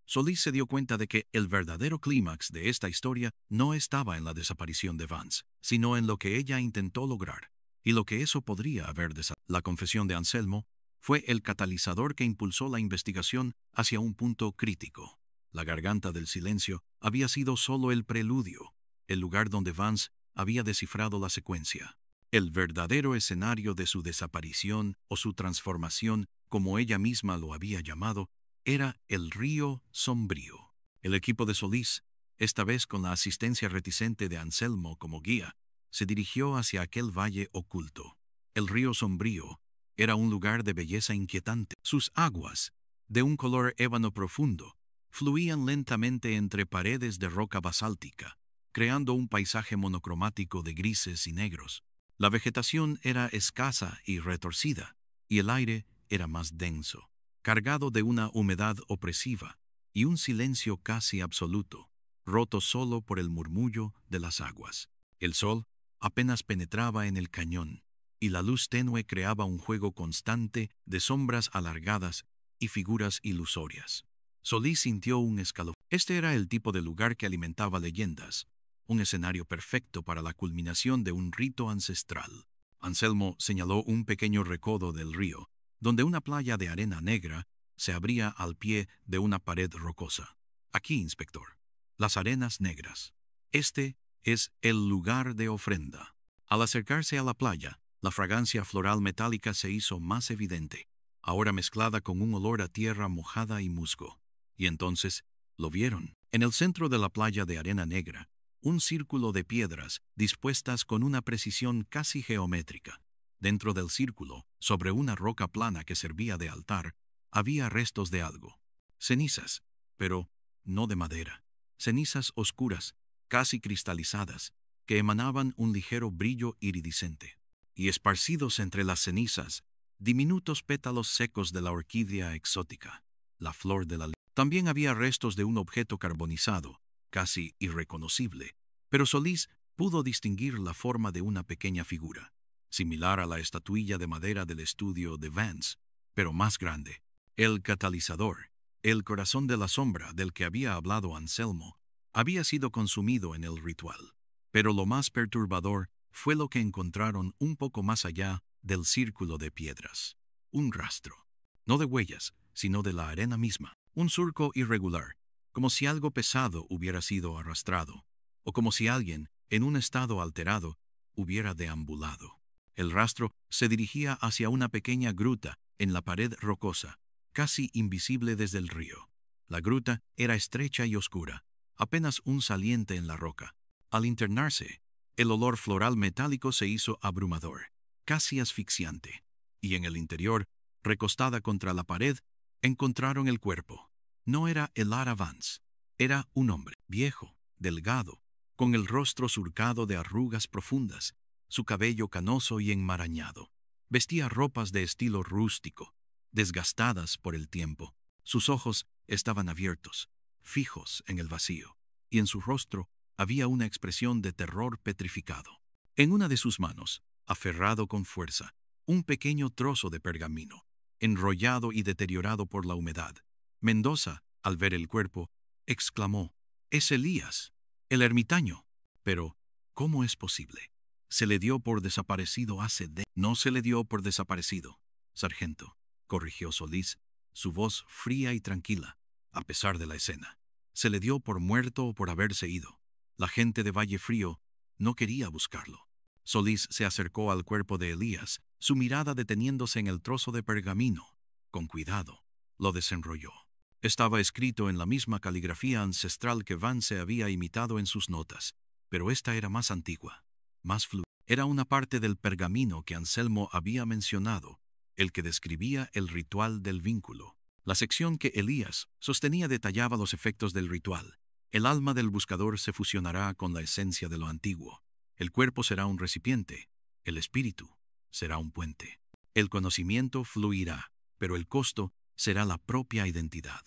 Solís se dio cuenta de que el verdadero clímax de esta historia no estaba en la desaparición de Vance, sino en lo que ella intentó lograr, y lo que eso podría haber desatado. La confesión de Anselmo fue el catalizador que impulsó la investigación hacia un punto crítico. La garganta del silencio había sido solo el preludio, el lugar donde Vance había descifrado la secuencia. El verdadero escenario de su desaparición o su transformación, como ella misma lo había llamado, era el río Sombrío. El equipo de Solís, esta vez con la asistencia reticente de Anselmo como guía, se dirigió hacia aquel valle oculto. El río Sombrío era un lugar de belleza inquietante. Sus aguas, de un color ébano profundo, fluían lentamente entre paredes de roca basáltica, creando un paisaje monocromático de grises y negros. La vegetación era escasa y retorcida, y el aire era más denso, cargado de una humedad opresiva y un silencio casi absoluto, roto solo por el murmullo de las aguas. El sol apenas penetraba en el cañón, y la luz tenue creaba un juego constante de sombras alargadas y figuras ilusorias. Solís sintió un escalofrío. Este era el tipo de lugar que alimentaba leyendas, un escenario perfecto para la culminación de un rito ancestral. Anselmo señaló un pequeño recodo del río, donde una playa de arena negra se abría al pie de una pared rocosa. Aquí, inspector, las arenas negras. Este es el lugar de ofrenda. Al acercarse a la playa, la fragancia floral metálica se hizo más evidente, ahora mezclada con un olor a tierra mojada y musgo. Y entonces lo vieron. En el centro de la playa de arena negra, un círculo de piedras dispuestas con una precisión casi geométrica. Dentro del círculo, sobre una roca plana que servía de altar, había restos de algo. Cenizas, pero no de madera. Cenizas oscuras, casi cristalizadas, que emanaban un ligero brillo iridiscente. Y esparcidos entre las cenizas, diminutos pétalos secos de la orquídea exótica, la flor de la... También había restos de un objeto carbonizado, casi irreconocible, pero Solís pudo distinguir la forma de una pequeña figura, similar a la estatuilla de madera del estudio de Vance, pero más grande. El catalizador, el corazón de la sombra del que había hablado Anselmo, había sido consumido en el ritual. Pero lo más perturbador fue lo que encontraron un poco más allá del círculo de piedras. Un rastro. No de huellas, sino de la arena misma. Un surco irregular, como si algo pesado hubiera sido arrastrado, o como si alguien, en un estado alterado, hubiera deambulado. El rastro se dirigía hacia una pequeña gruta en la pared rocosa, casi invisible desde el río. La gruta era estrecha y oscura, apenas un saliente en la roca. Al internarse, el olor floral metálico se hizo abrumador, casi asfixiante, y en el interior, recostada contra la pared, encontraron el cuerpo. No era Elara Vance, era un hombre, viejo, delgado, con el rostro surcado de arrugas profundas, su cabello canoso y enmarañado. Vestía ropas de estilo rústico, desgastadas por el tiempo. Sus ojos estaban abiertos, fijos en el vacío, y en su rostro había una expresión de terror petrificado. En una de sus manos, aferrado con fuerza, un pequeño trozo de pergamino, enrollado y deteriorado por la humedad. Mendoza, al ver el cuerpo, exclamó: «Es Elías, el ermitaño». Pero, ¿cómo es posible? Se le dio por desaparecido hace de... No se le dio por desaparecido, sargento, corrigió Solís, su voz fría y tranquila, a pesar de la escena. Se le dio por muerto o por haberse ido. La gente de Valle Frío no quería buscarlo. Solís se acercó al cuerpo de Elías, su mirada deteniéndose en el trozo de pergamino. Con cuidado, lo desenrolló. Estaba escrito en la misma caligrafía ancestral que Vance había imitado en sus notas, pero esta era más antigua, más fluida. Era una parte del pergamino que Anselmo había mencionado, el que describía el ritual del vínculo. La sección que Elías sostenía detallaba los efectos del ritual. El alma del buscador se fusionará con la esencia de lo antiguo. El cuerpo será un recipiente, el espíritu será un puente. El conocimiento fluirá, pero el costo será la propia identidad.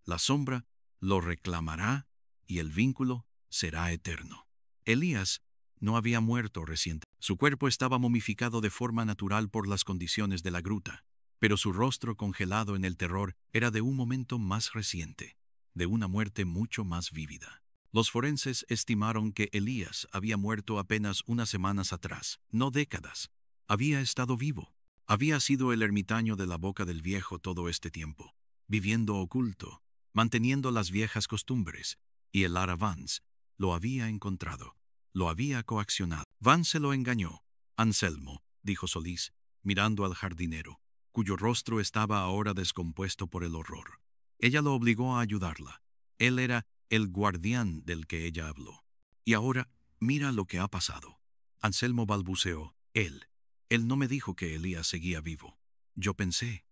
La sombra lo reclamará y el vínculo será eterno. Elías no había muerto reciente. Su cuerpo estaba momificado de forma natural por las condiciones de la gruta, pero su rostro congelado en el terror era de un momento más reciente, de una muerte mucho más vívida. Los forenses estimaron que Elías había muerto apenas unas semanas atrás, no décadas. Había estado vivo. Había sido el ermitaño de la Boca del Viejo todo este tiempo, viviendo oculto, manteniendo las viejas costumbres, y Elara Vance lo había encontrado, lo había coaccionado. Vance lo engañó. Anselmo, dijo Solís, mirando al jardinero, cuyo rostro estaba ahora descompuesto por el horror. Ella lo obligó a ayudarla. Él era el guardián del que ella habló. Y ahora, mira lo que ha pasado. Anselmo balbuceó. Él no me dijo que Elías seguía vivo. Yo pensé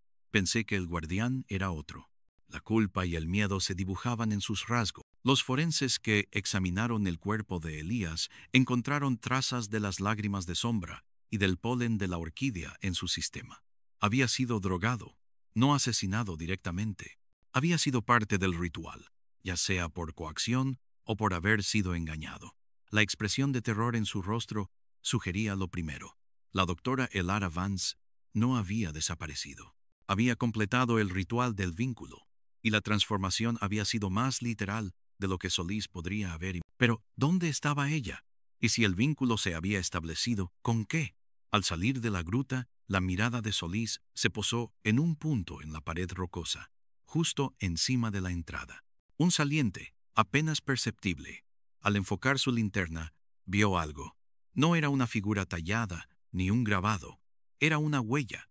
que el guardián era otro. La culpa y el miedo se dibujaban en sus rasgos. Los forenses que examinaron el cuerpo de Elías encontraron trazas de las lágrimas de sombra y del polen de la orquídea en su sistema. Había sido drogado, no asesinado directamente. Había sido parte del ritual, ya sea por coacción o por haber sido engañado. La expresión de terror en su rostro sugería lo primero. La doctora Elara Vance no había desaparecido. Había completado el ritual del vínculo, y la transformación había sido más literal de lo que Solís podría haber. Pero, ¿dónde estaba ella? Y si el vínculo se había establecido, ¿con qué? Al salir de la gruta, la mirada de Solís se posó en un punto en la pared rocosa, justo encima de la entrada. Un saliente, apenas perceptible. Al enfocar su linterna, vio algo. No era una figura tallada, ni un grabado. Era una huella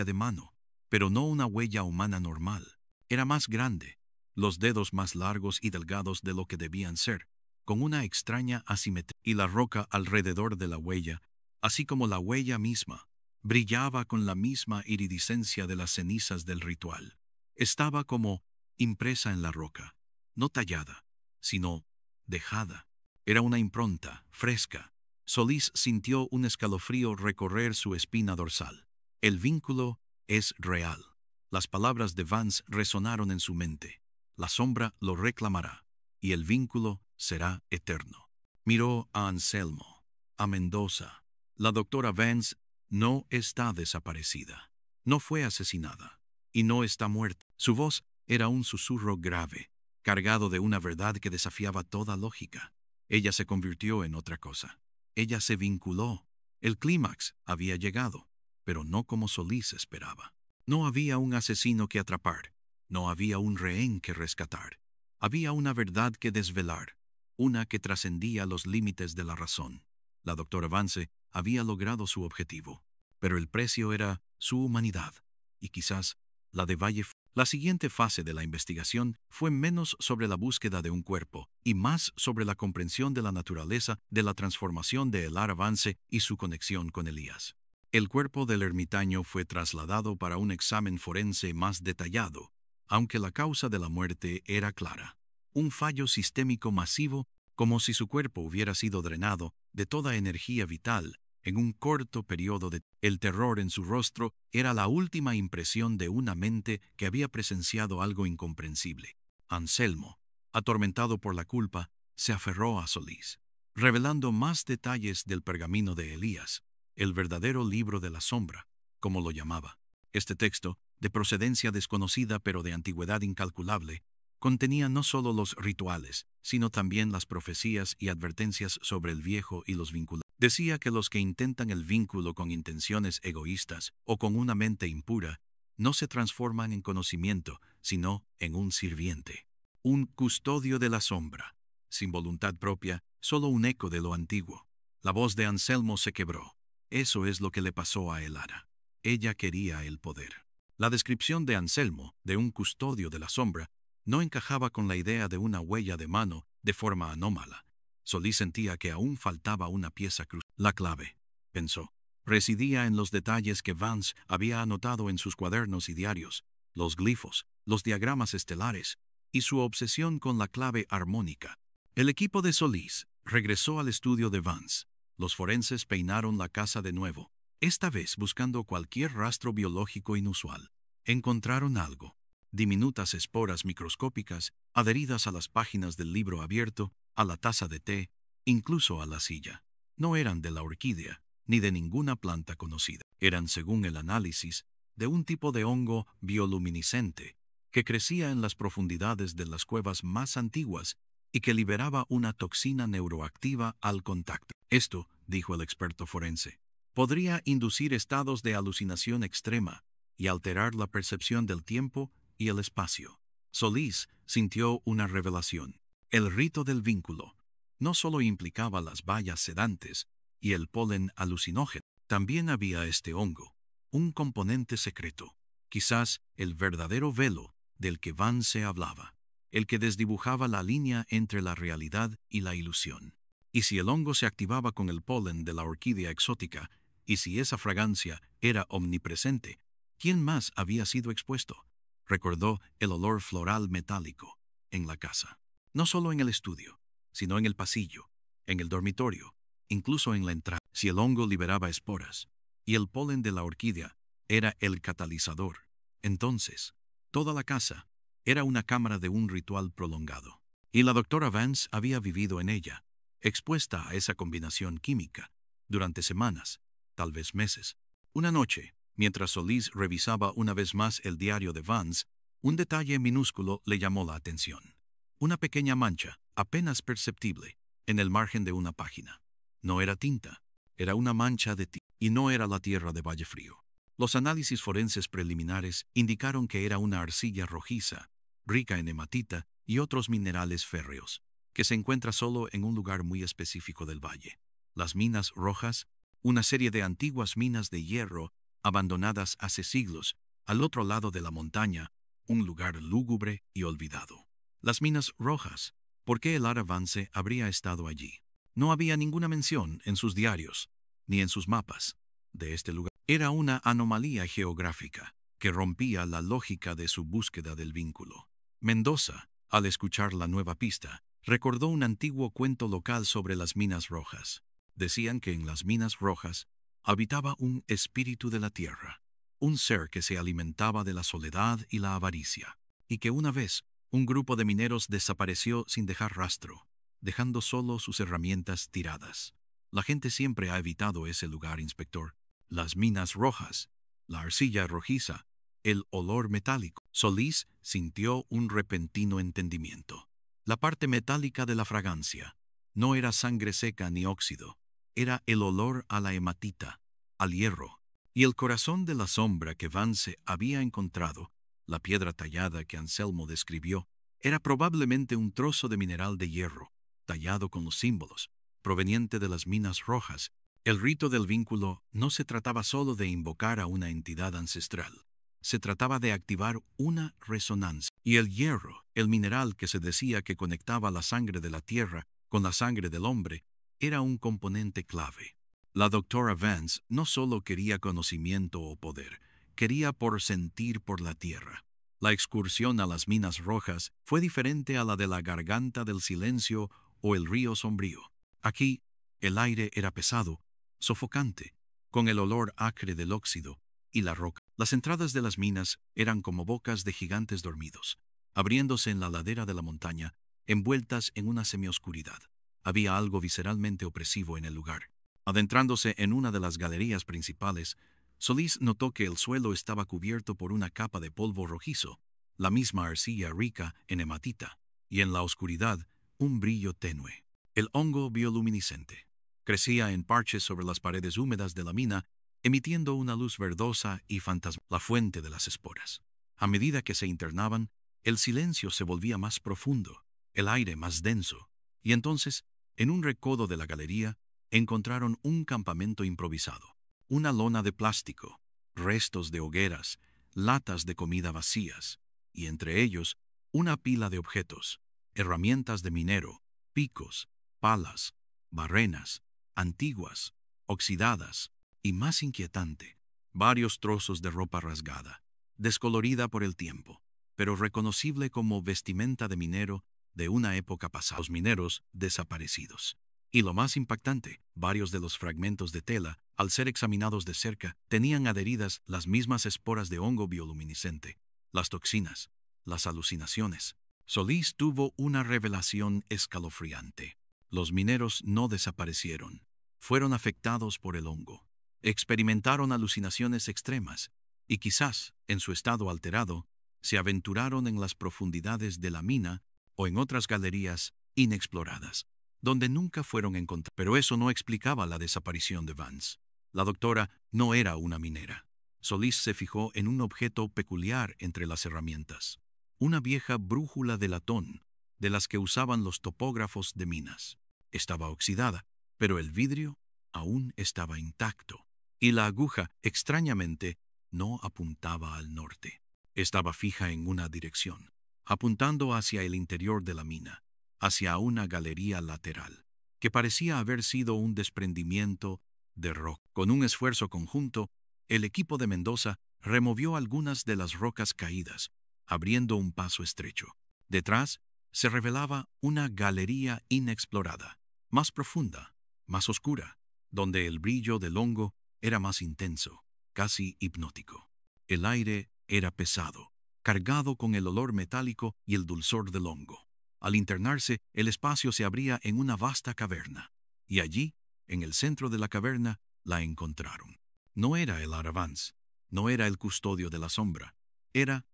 de mano, pero no una huella humana normal. Era más grande, los dedos más largos y delgados de lo que debían ser, con una extraña asimetría. Y la roca alrededor de la huella, así como la huella misma, brillaba con la misma iridiscencia de las cenizas del ritual. Estaba como impresa en la roca, no tallada, sino dejada. Era una impronta, fresca. Solís sintió un escalofrío recorrer su espina dorsal. El vínculo es real. Las palabras de Vance resonaron en su mente. La sombra lo reclamará, y el vínculo será eterno. Miró a Anselmo, a Mendoza. La doctora Vance no está desaparecida, no fue asesinada, y no está muerta. Su voz era un susurro grave, cargado de una verdad que desafiaba toda lógica. Ella se convirtió en otra cosa. Ella se vinculó. El clímax había llegado, pero no como Solís esperaba. No había un asesino que atrapar, no había un rehén que rescatar. Había una verdad que desvelar, una que trascendía los límites de la razón. La doctora Vance había logrado su objetivo, pero el precio era su humanidad, y quizás la de Valle. La siguiente fase de la investigación fue menos sobre la búsqueda de un cuerpo y más sobre la comprensión de la naturaleza de la transformación de Elara Vance y su conexión con Elías. El cuerpo del ermitaño fue trasladado para un examen forense más detallado, aunque la causa de la muerte era clara. Un fallo sistémico masivo, como si su cuerpo hubiera sido drenado de toda energía vital en un corto periodo de... El terror en su rostro era la última impresión de una mente que había presenciado algo incomprensible. Anselmo, atormentado por la culpa, se aferró a Solís, revelando más detalles del pergamino de Elías, el verdadero libro de la sombra, como lo llamaba. Este texto, de procedencia desconocida pero de antigüedad incalculable, contenía no solo los rituales, sino también las profecías y advertencias sobre el viejo y los vínculos. Decía que los que intentan el vínculo con intenciones egoístas o con una mente impura no se transforman en conocimiento, sino en un sirviente, un custodio de la sombra, sin voluntad propia, solo un eco de lo antiguo. La voz de Anselmo se quebró. Eso es lo que le pasó a Elara. Ella quería el poder. La descripción de Anselmo, de un custodio de la sombra, no encajaba con la idea de una huella de mano de forma anómala. Solís sentía que aún faltaba una pieza crucial. La clave, pensó, residía en los detalles que Vance había anotado en sus cuadernos y diarios, los glifos, los diagramas estelares y su obsesión con la clave armónica. El equipo de Solís regresó al estudio de Vance. Los forenses peinaron la casa de nuevo, esta vez buscando cualquier rastro biológico inusual. Encontraron algo. Diminutas esporas microscópicas adheridas a las páginas del libro abierto, a la taza de té, incluso a la silla. No eran de la orquídea, ni de ninguna planta conocida. Eran, según el análisis, de un tipo de hongo bioluminiscente que crecía en las profundidades de las cuevas más antiguas y que liberaba una toxina neuroactiva al contacto. Esto, dijo el experto forense, podría inducir estados de alucinación extrema y alterar la percepción del tiempo y el espacio. Solís sintió una revelación. El rito del vínculo no solo implicaba las bayas sedantes y el polen alucinógeno, también había este hongo, un componente secreto, quizás el verdadero velo del que Vance hablaba, el que desdibujaba la línea entre la realidad y la ilusión. Y si el hongo se activaba con el polen de la orquídea exótica, y si esa fragancia era omnipresente, ¿quién más había sido expuesto? Recordó el olor floral metálico en la casa. No solo en el estudio, sino en el pasillo, en el dormitorio, incluso en la entrada. Si el hongo liberaba esporas y el polen de la orquídea era el catalizador, entonces toda la casa era una cámara de un ritual prolongado. Y la doctora Vance había vivido en ella, expuesta a esa combinación química, durante semanas, tal vez meses. Una noche, mientras Solís revisaba una vez más el diario de Vance, un detalle minúsculo le llamó la atención. Una pequeña mancha, apenas perceptible, en el margen de una página. No era tinta, era una mancha de tinta, y no era la tierra de Vallefrío. Los análisis forenses preliminares indicaron que era una arcilla rojiza, rica en hematita y otros minerales férreos, que se encuentra solo en un lugar muy específico del valle. Las minas rojas, una serie de antiguas minas de hierro abandonadas hace siglos, al otro lado de la montaña, un lugar lúgubre y olvidado. Las minas rojas. ¿Por qué Elara Vance habría estado allí? No había ninguna mención en sus diarios, ni en sus mapas, de este lugar. Era una anomalía geográfica que rompía la lógica de su búsqueda del vínculo. Mendoza, al escuchar la nueva pista, recordó un antiguo cuento local sobre las minas rojas. Decían que en las minas rojas habitaba un espíritu de la tierra, un ser que se alimentaba de la soledad y la avaricia, y que una vez un grupo de mineros desapareció sin dejar rastro, dejando solo sus herramientas tiradas. La gente siempre ha evitado ese lugar, inspector. Las minas rojas, la arcilla rojiza, el olor metálico. Solís sintió un repentino entendimiento. La parte metálica de la fragancia no era sangre seca ni óxido, era el olor a la hematita, al hierro. Y el corazón de la sombra que Vance había encontrado, la piedra tallada que Anselmo describió, era probablemente un trozo de mineral de hierro, tallado con los símbolos, proveniente de las minas rojas. El rito del vínculo no se trataba solo de invocar a una entidad ancestral. Se trataba de activar una resonancia. Y el hierro, el mineral que se decía que conectaba la sangre de la tierra con la sangre del hombre, era un componente clave. La doctora Vance no solo quería conocimiento o poder, quería sentir por la tierra. La excursión a las minas rojas fue diferente a la de la garganta del silencio o el río sombrío. Aquí, el aire era pesado, sofocante, con el olor acre del óxido y la roca. Las entradas de las minas eran como bocas de gigantes dormidos, abriéndose en la ladera de la montaña, envueltas en una semioscuridad. Había algo visceralmente opresivo en el lugar. Adentrándose en una de las galerías principales, Solís notó que el suelo estaba cubierto por una capa de polvo rojizo, la misma arcilla rica en hematita, y en la oscuridad, un brillo tenue. El hongo bioluminiscente crecía en parches sobre las paredes húmedas de la mina, emitiendo una luz verdosa y fantasmal, la fuente de las esporas. A medida que se internaban, el silencio se volvía más profundo, el aire más denso, y entonces, en un recodo de la galería, encontraron un campamento improvisado, una lona de plástico, restos de hogueras, latas de comida vacías, y entre ellos, una pila de objetos, herramientas de minero, picos, palas, barrenas, antiguas, oxidadas, y más inquietante, varios trozos de ropa rasgada, descolorida por el tiempo, pero reconocible como vestimenta de minero de una época pasada. Los mineros desaparecidos. Y lo más impactante, varios de los fragmentos de tela, al ser examinados de cerca, tenían adheridas las mismas esporas de hongo bioluminiscente, las toxinas, las alucinaciones. Solís tuvo una revelación escalofriante. Los mineros no desaparecieron. Fueron afectados por el hongo. Experimentaron alucinaciones extremas y quizás, en su estado alterado, se aventuraron en las profundidades de la mina o en otras galerías inexploradas, donde nunca fueron encontrados. Pero eso no explicaba la desaparición de Vance. La doctora no era una minera. Solís se fijó en un objeto peculiar entre las herramientas, una vieja brújula de latón, de las que usaban los topógrafos de minas. Estaba oxidada, pero el vidrio aún estaba intacto, y la aguja, extrañamente, no apuntaba al norte. Estaba fija en una dirección, apuntando hacia el interior de la mina, hacia una galería lateral, que parecía haber sido un desprendimiento de roca. Con un esfuerzo conjunto, el equipo de Mendoza removió algunas de las rocas caídas, abriendo un paso estrecho. Detrás se revelaba una galería inexplorada, más profunda, más oscura, donde el brillo del hongo era más intenso, casi hipnótico. El aire era pesado, cargado con el olor metálico y el dulzor del hongo. Al internarse, el espacio se abría en una vasta caverna, y allí, en el centro de la caverna, la encontraron. No era el Ara Vance, no era el custodio de la sombra, era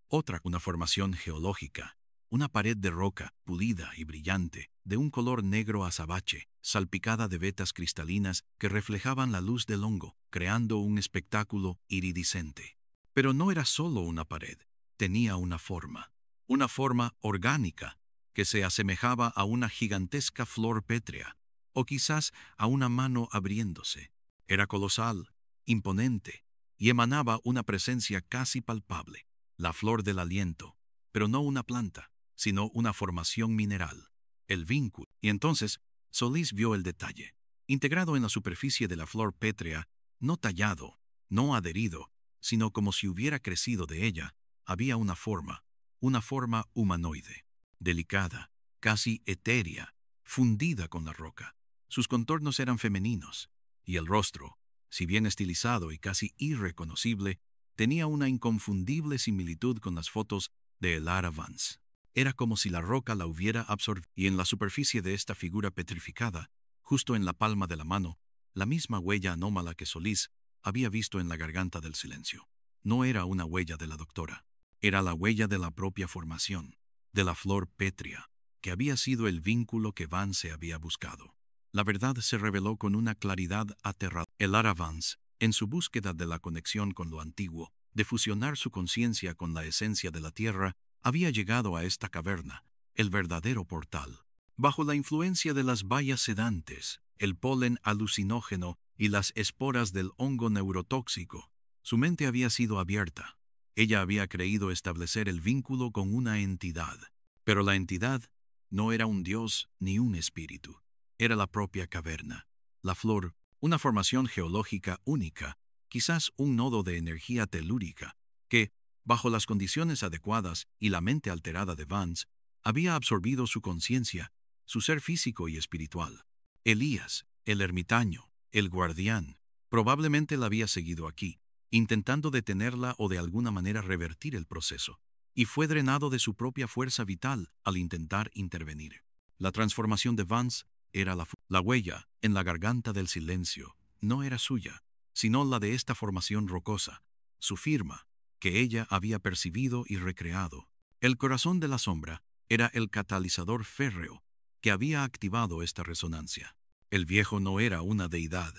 una formación geológica, una pared de roca, pulida y brillante, de un color negro azabache, salpicada de vetas cristalinas que reflejaban la luz del hongo, creando un espectáculo iridiscente. Pero no era solo una pared, tenía una forma orgánica, que se asemejaba a una gigantesca flor pétrea, o quizás a una mano abriéndose. Era colosal, imponente, y emanaba una presencia casi palpable, la flor del aliento, pero no una planta, sino una formación mineral, el vínculo. Y entonces Solís vio el detalle, integrado en la superficie de la flor pétrea, no tallado, no adherido, sino como si hubiera crecido de ella, había una forma humanoide, delicada, casi etérea, fundida con la roca. Sus contornos eran femeninos, y el rostro, si bien estilizado y casi irreconocible, tenía una inconfundible similitud con las fotos de el Ara Vance. Era como si la roca la hubiera absorbido, y en la superficie de esta figura petrificada, justo en la palma de la mano, la misma huella anómala que Solís había visto en la garganta del silencio. no era una huella de la doctora. Era la huella de la propia formación, de la flor pétrea, que había sido el vínculo que Vance había buscado. La verdad se reveló con una claridad aterradora. Elara Vance, en su búsqueda de la conexión con lo antiguo, de fusionar su conciencia con la esencia de la tierra, había llegado a esta caverna, el verdadero portal. Bajo la influencia de las bayas sedantes, el polen alucinógeno y las esporas del hongo neurotóxico, su mente había sido abierta. Ella había creído establecer el vínculo con una entidad, pero la entidad no era un dios ni un espíritu. Era la propia caverna, la flor, una formación geológica única, quizás un nodo de energía telúrica, que, bajo las condiciones adecuadas y la mente alterada de Vance, había absorbido su conciencia, su ser físico y espiritual. Elías, el ermitaño, el guardián, probablemente la había seguido aquí, intentando detenerla o de alguna manera revertir el proceso, y fue drenado de su propia fuerza vital al intentar intervenir. La transformación de Vance era la huella en la garganta del silencio. No era suya, sino la de esta formación rocosa, su firma, que ella había percibido y recreado. El corazón de la sombra era el catalizador férreo que había activado esta resonancia. El viejo no era una deidad,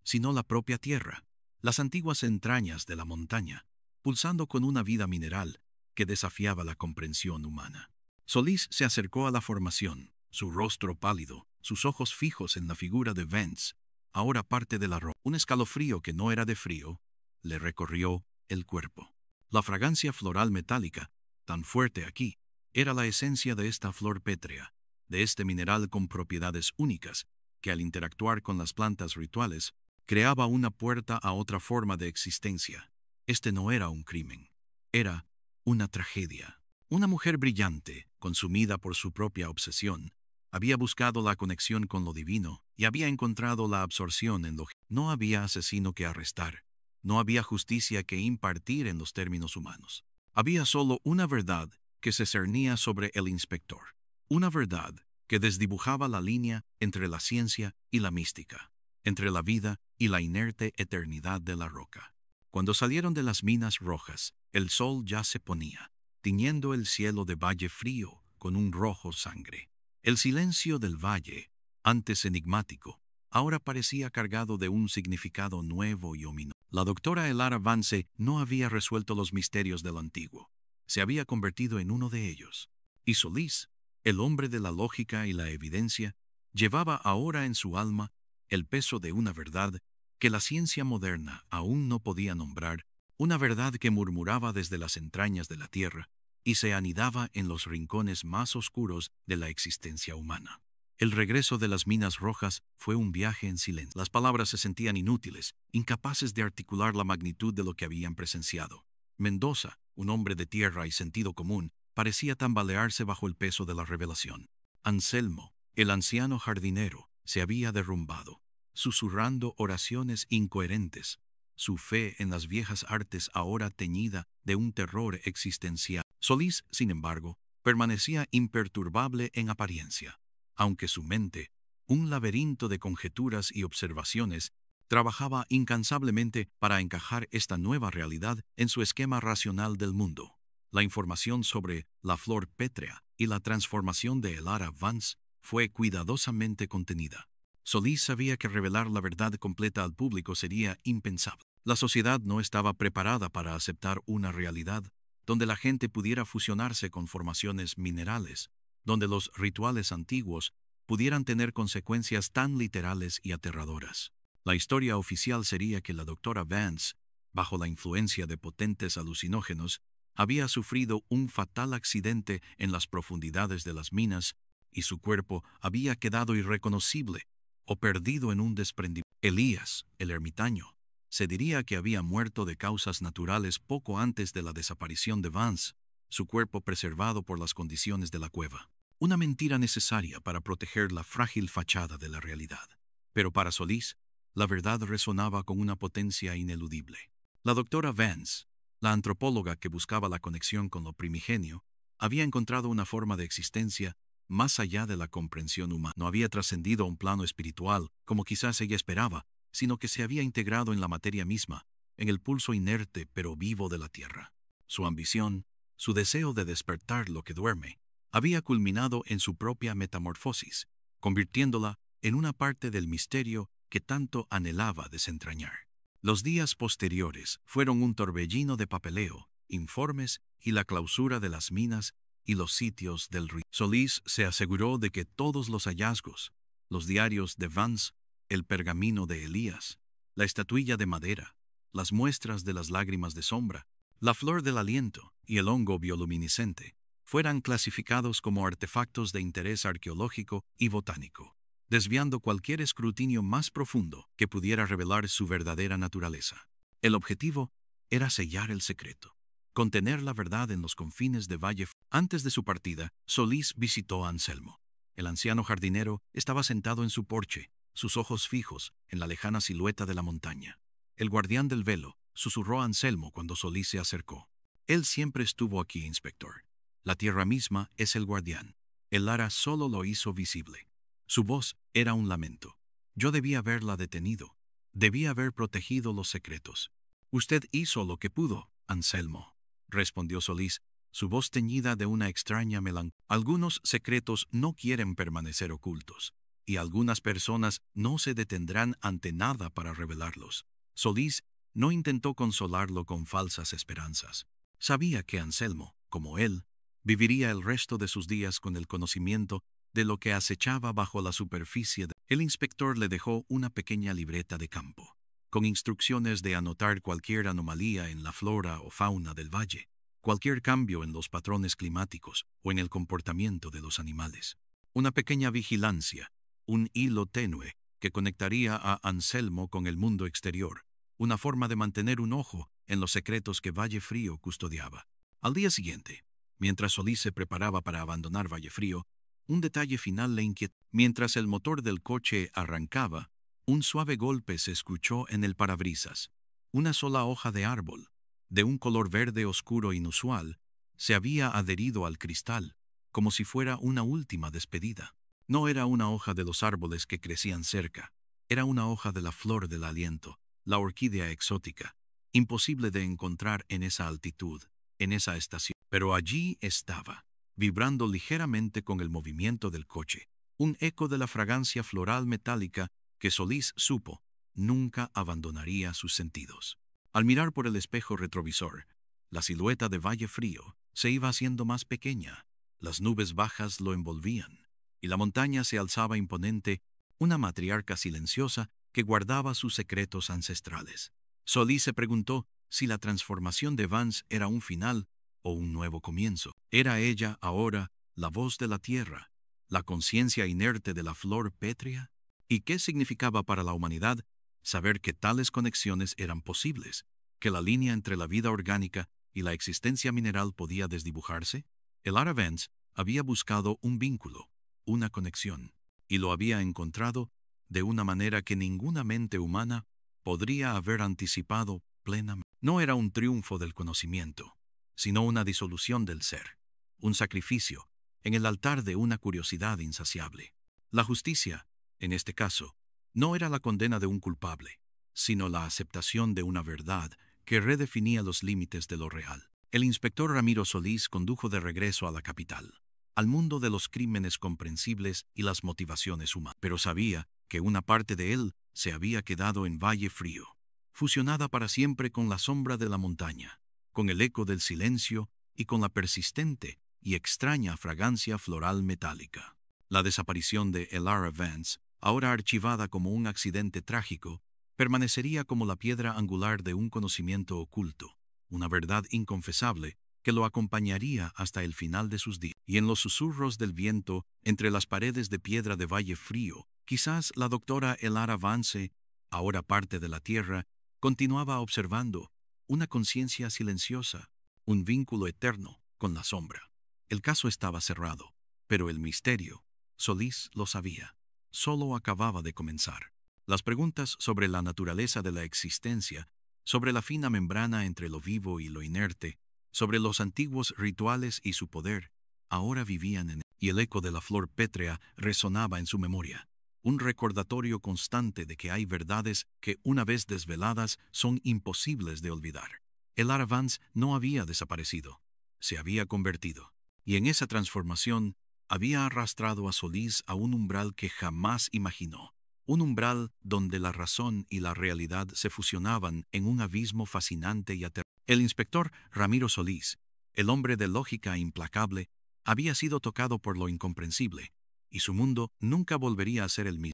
sino la propia tierra, las antiguas entrañas de la montaña, pulsando con una vida mineral que desafiaba la comprensión humana. Solís se acercó a la formación, su rostro pálido, sus ojos fijos en la figura de Vance, ahora parte de la roca. Un escalofrío que no era de frío le recorrió el cuerpo. La fragancia floral metálica, tan fuerte aquí, era la esencia de esta flor pétrea, de este mineral con propiedades únicas, que al interactuar con las plantas rituales, creaba una puerta a otra forma de existencia. Este no era un crimen, era una tragedia. Una mujer brillante, consumida por su propia obsesión, había buscado la conexión con lo divino y había encontrado la absorción en lo que no había asesino que arrestar, no había justicia que impartir en los términos humanos. Había solo una verdad que se cernía sobre el inspector, una verdad que desdibujaba la línea entre la ciencia y la mística, entre la vida y la inerte eternidad de la roca. Cuando salieron de las minas rojas, el sol ya se ponía, tiñendo el cielo de Valle Frío con un rojo sangre. El silencio del valle, antes enigmático, ahora parecía cargado de un significado nuevo y ominoso. La doctora Elara Vance no había resuelto los misterios de lo antiguo. Se había convertido en uno de ellos. Y Solís, el hombre de la lógica y la evidencia, llevaba ahora en su alma el peso de una verdad que la ciencia moderna aún no podía nombrar, una verdad que murmuraba desde las entrañas de la tierra y se anidaba en los rincones más oscuros de la existencia humana. El regreso de las minas rojas fue un viaje en silencio. Las palabras se sentían inútiles, incapaces de articular la magnitud de lo que habían presenciado. Mendoza, un hombre de tierra y sentido común, parecía tambalearse bajo el peso de la revelación. Anselmo, el anciano jardinero, se había derrumbado, susurrando oraciones incoherentes, su fe en las viejas artes ahora teñida de un terror existencial. Solís, sin embargo, permanecía imperturbable en apariencia, aunque su mente, un laberinto de conjeturas y observaciones, trabajaba incansablemente para encajar esta nueva realidad en su esquema racional del mundo. La información sobre la flor pétrea y la transformación de Elara Vance fue cuidadosamente contenida. Solís sabía que revelar la verdad completa al público sería impensable. La sociedad no estaba preparada para aceptar una realidad donde la gente pudiera fusionarse con formaciones minerales, donde los rituales antiguos pudieran tener consecuencias tan literales y aterradoras. La historia oficial sería que la doctora Vance, bajo la influencia de potentes alucinógenos, había sufrido un fatal accidente en las profundidades de las minas y su cuerpo había quedado irreconocible o perdido en un desprendimiento. Elías, el ermitaño, se diría que había muerto de causas naturales poco antes de la desaparición de Vance, su cuerpo preservado por las condiciones de la cueva. Una mentira necesaria para proteger la frágil fachada de la realidad. Pero para Solís, la verdad resonaba con una potencia ineludible. La doctora Vance, la antropóloga que buscaba la conexión con lo primigenio, había encontrado una forma de existencia más allá de la comprensión humana. No había trascendido a un plano espiritual, como quizás ella esperaba, sino que se había integrado en la materia misma, en el pulso inerte pero vivo de la tierra. Su ambición, su deseo de despertar lo que duerme, había culminado en su propia metamorfosis, convirtiéndola en una parte del misterio que tanto anhelaba desentrañar. Los días posteriores fueron un torbellino de papeleo, informes y la clausura de las minas y los sitios del río. Solís se aseguró de que todos los hallazgos, los diarios de Vance, el pergamino de Elías, la estatuilla de madera, las muestras de las lágrimas de sombra, la flor del aliento y el hongo bioluminiscente, fueran clasificados como artefactos de interés arqueológico y botánico, desviando cualquier escrutinio más profundo que pudiera revelar su verdadera naturaleza. El objetivo era sellar el secreto, contener la verdad en los confines de Valle. Antes de su partida, Solís visitó a Anselmo. El anciano jardinero estaba sentado en su porche, sus ojos fijos en la lejana silueta de la montaña. El guardián del velo susurró a Anselmo cuando Solís se acercó. Él siempre estuvo aquí, inspector. La tierra misma es el guardián. El ara solo lo hizo visible. Su voz era un lamento. Yo debía haberla detenido. Debía haber protegido los secretos. Usted hizo lo que pudo, Anselmo, respondió Solís, su voz teñida de una extraña melancolía. Algunos secretos no quieren permanecer ocultos, y algunas personas no se detendrán ante nada para revelarlos. Solís no intentó consolarlo con falsas esperanzas. Sabía que Anselmo, como él, viviría el resto de sus días con el conocimiento de lo que acechaba bajo la superficie. El inspector le dejó una pequeña libreta de campo, con instrucciones de anotar cualquier anomalía en la flora o fauna del valle, cualquier cambio en los patrones climáticos o en el comportamiento de los animales. Una pequeña vigilancia, un hilo tenue que conectaría a Anselmo con el mundo exterior, una forma de mantener un ojo en los secretos que Valle Frío custodiaba. Al día siguiente, mientras Solís se preparaba para abandonar Valle Frío, un detalle final le inquietó. Mientras el motor del coche arrancaba, un suave golpe se escuchó en el parabrisas. Una sola hoja de árbol, de un color verde oscuro inusual, se había adherido al cristal, como si fuera una última despedida. No era una hoja de los árboles que crecían cerca, era una hoja de la flor del aliento, la orquídea exótica, imposible de encontrar en esa altitud, en esa estación. Pero allí estaba, vibrando ligeramente con el movimiento del coche, un eco de la fragancia floral metálica que Solís supo nunca abandonaría sus sentidos. Al mirar por el espejo retrovisor, la silueta de Valle Frío se iba haciendo más pequeña, las nubes bajas lo envolvían, y la montaña se alzaba imponente, una matriarca silenciosa que guardaba sus secretos ancestrales. Solís se preguntó si la transformación de Vance era un final o un nuevo comienzo. ¿Era ella ahora la voz de la tierra, la conciencia inerte de la flor pétrea? ¿Y qué significaba para la humanidad saber que tales conexiones eran posibles, que la línea entre la vida orgánica y la existencia mineral podía desdibujarse? El ara Vance había buscado un vínculo, una conexión, y lo había encontrado de una manera que ninguna mente humana podría haber anticipado plenamente. No era un triunfo del conocimiento, sino una disolución del ser, un sacrificio en el altar de una curiosidad insaciable. La justicia, en este caso, no era la condena de un culpable, sino la aceptación de una verdad que redefinía los límites de lo real. El inspector Ramiro Solís condujo de regreso a la capital, al mundo de los crímenes comprensibles y las motivaciones humanas, pero sabía que una parte de él se había quedado en Valle Frío, fusionada para siempre con la sombra de la montaña, con el eco del silencio y con la persistente y extraña fragancia floral metálica. La desaparición de el ara Vance, ahora archivada como un accidente trágico, permanecería como la piedra angular de un conocimiento oculto, una verdad inconfesable que lo acompañaría hasta el final de sus días. Y en los susurros del viento, entre las paredes de piedra de Valle Frío, quizás la doctora el ara Vance, ahora parte de la tierra, continuaba observando una conciencia silenciosa, un vínculo eterno con la sombra. El caso estaba cerrado, pero el misterio, Solís lo sabía, solo acababa de comenzar. Las preguntas sobre la naturaleza de la existencia, sobre la fina membrana entre lo vivo y lo inerte, sobre los antiguos rituales y su poder, ahora vivían en él, y el eco de la flor pétrea resonaba en su memoria. un recordatorio constante de que hay verdades que, una vez desveladas, son imposibles de olvidar. El Ara Vance no había desaparecido, se había convertido, y en esa transformación había arrastrado a Solís a un umbral que jamás imaginó, un umbral donde la razón y la realidad se fusionaban en un abismo fascinante y aterrador. El inspector Ramiro Solís, el hombre de lógica implacable, había sido tocado por lo incomprensible, y su mundo nunca volvería a ser el mismo.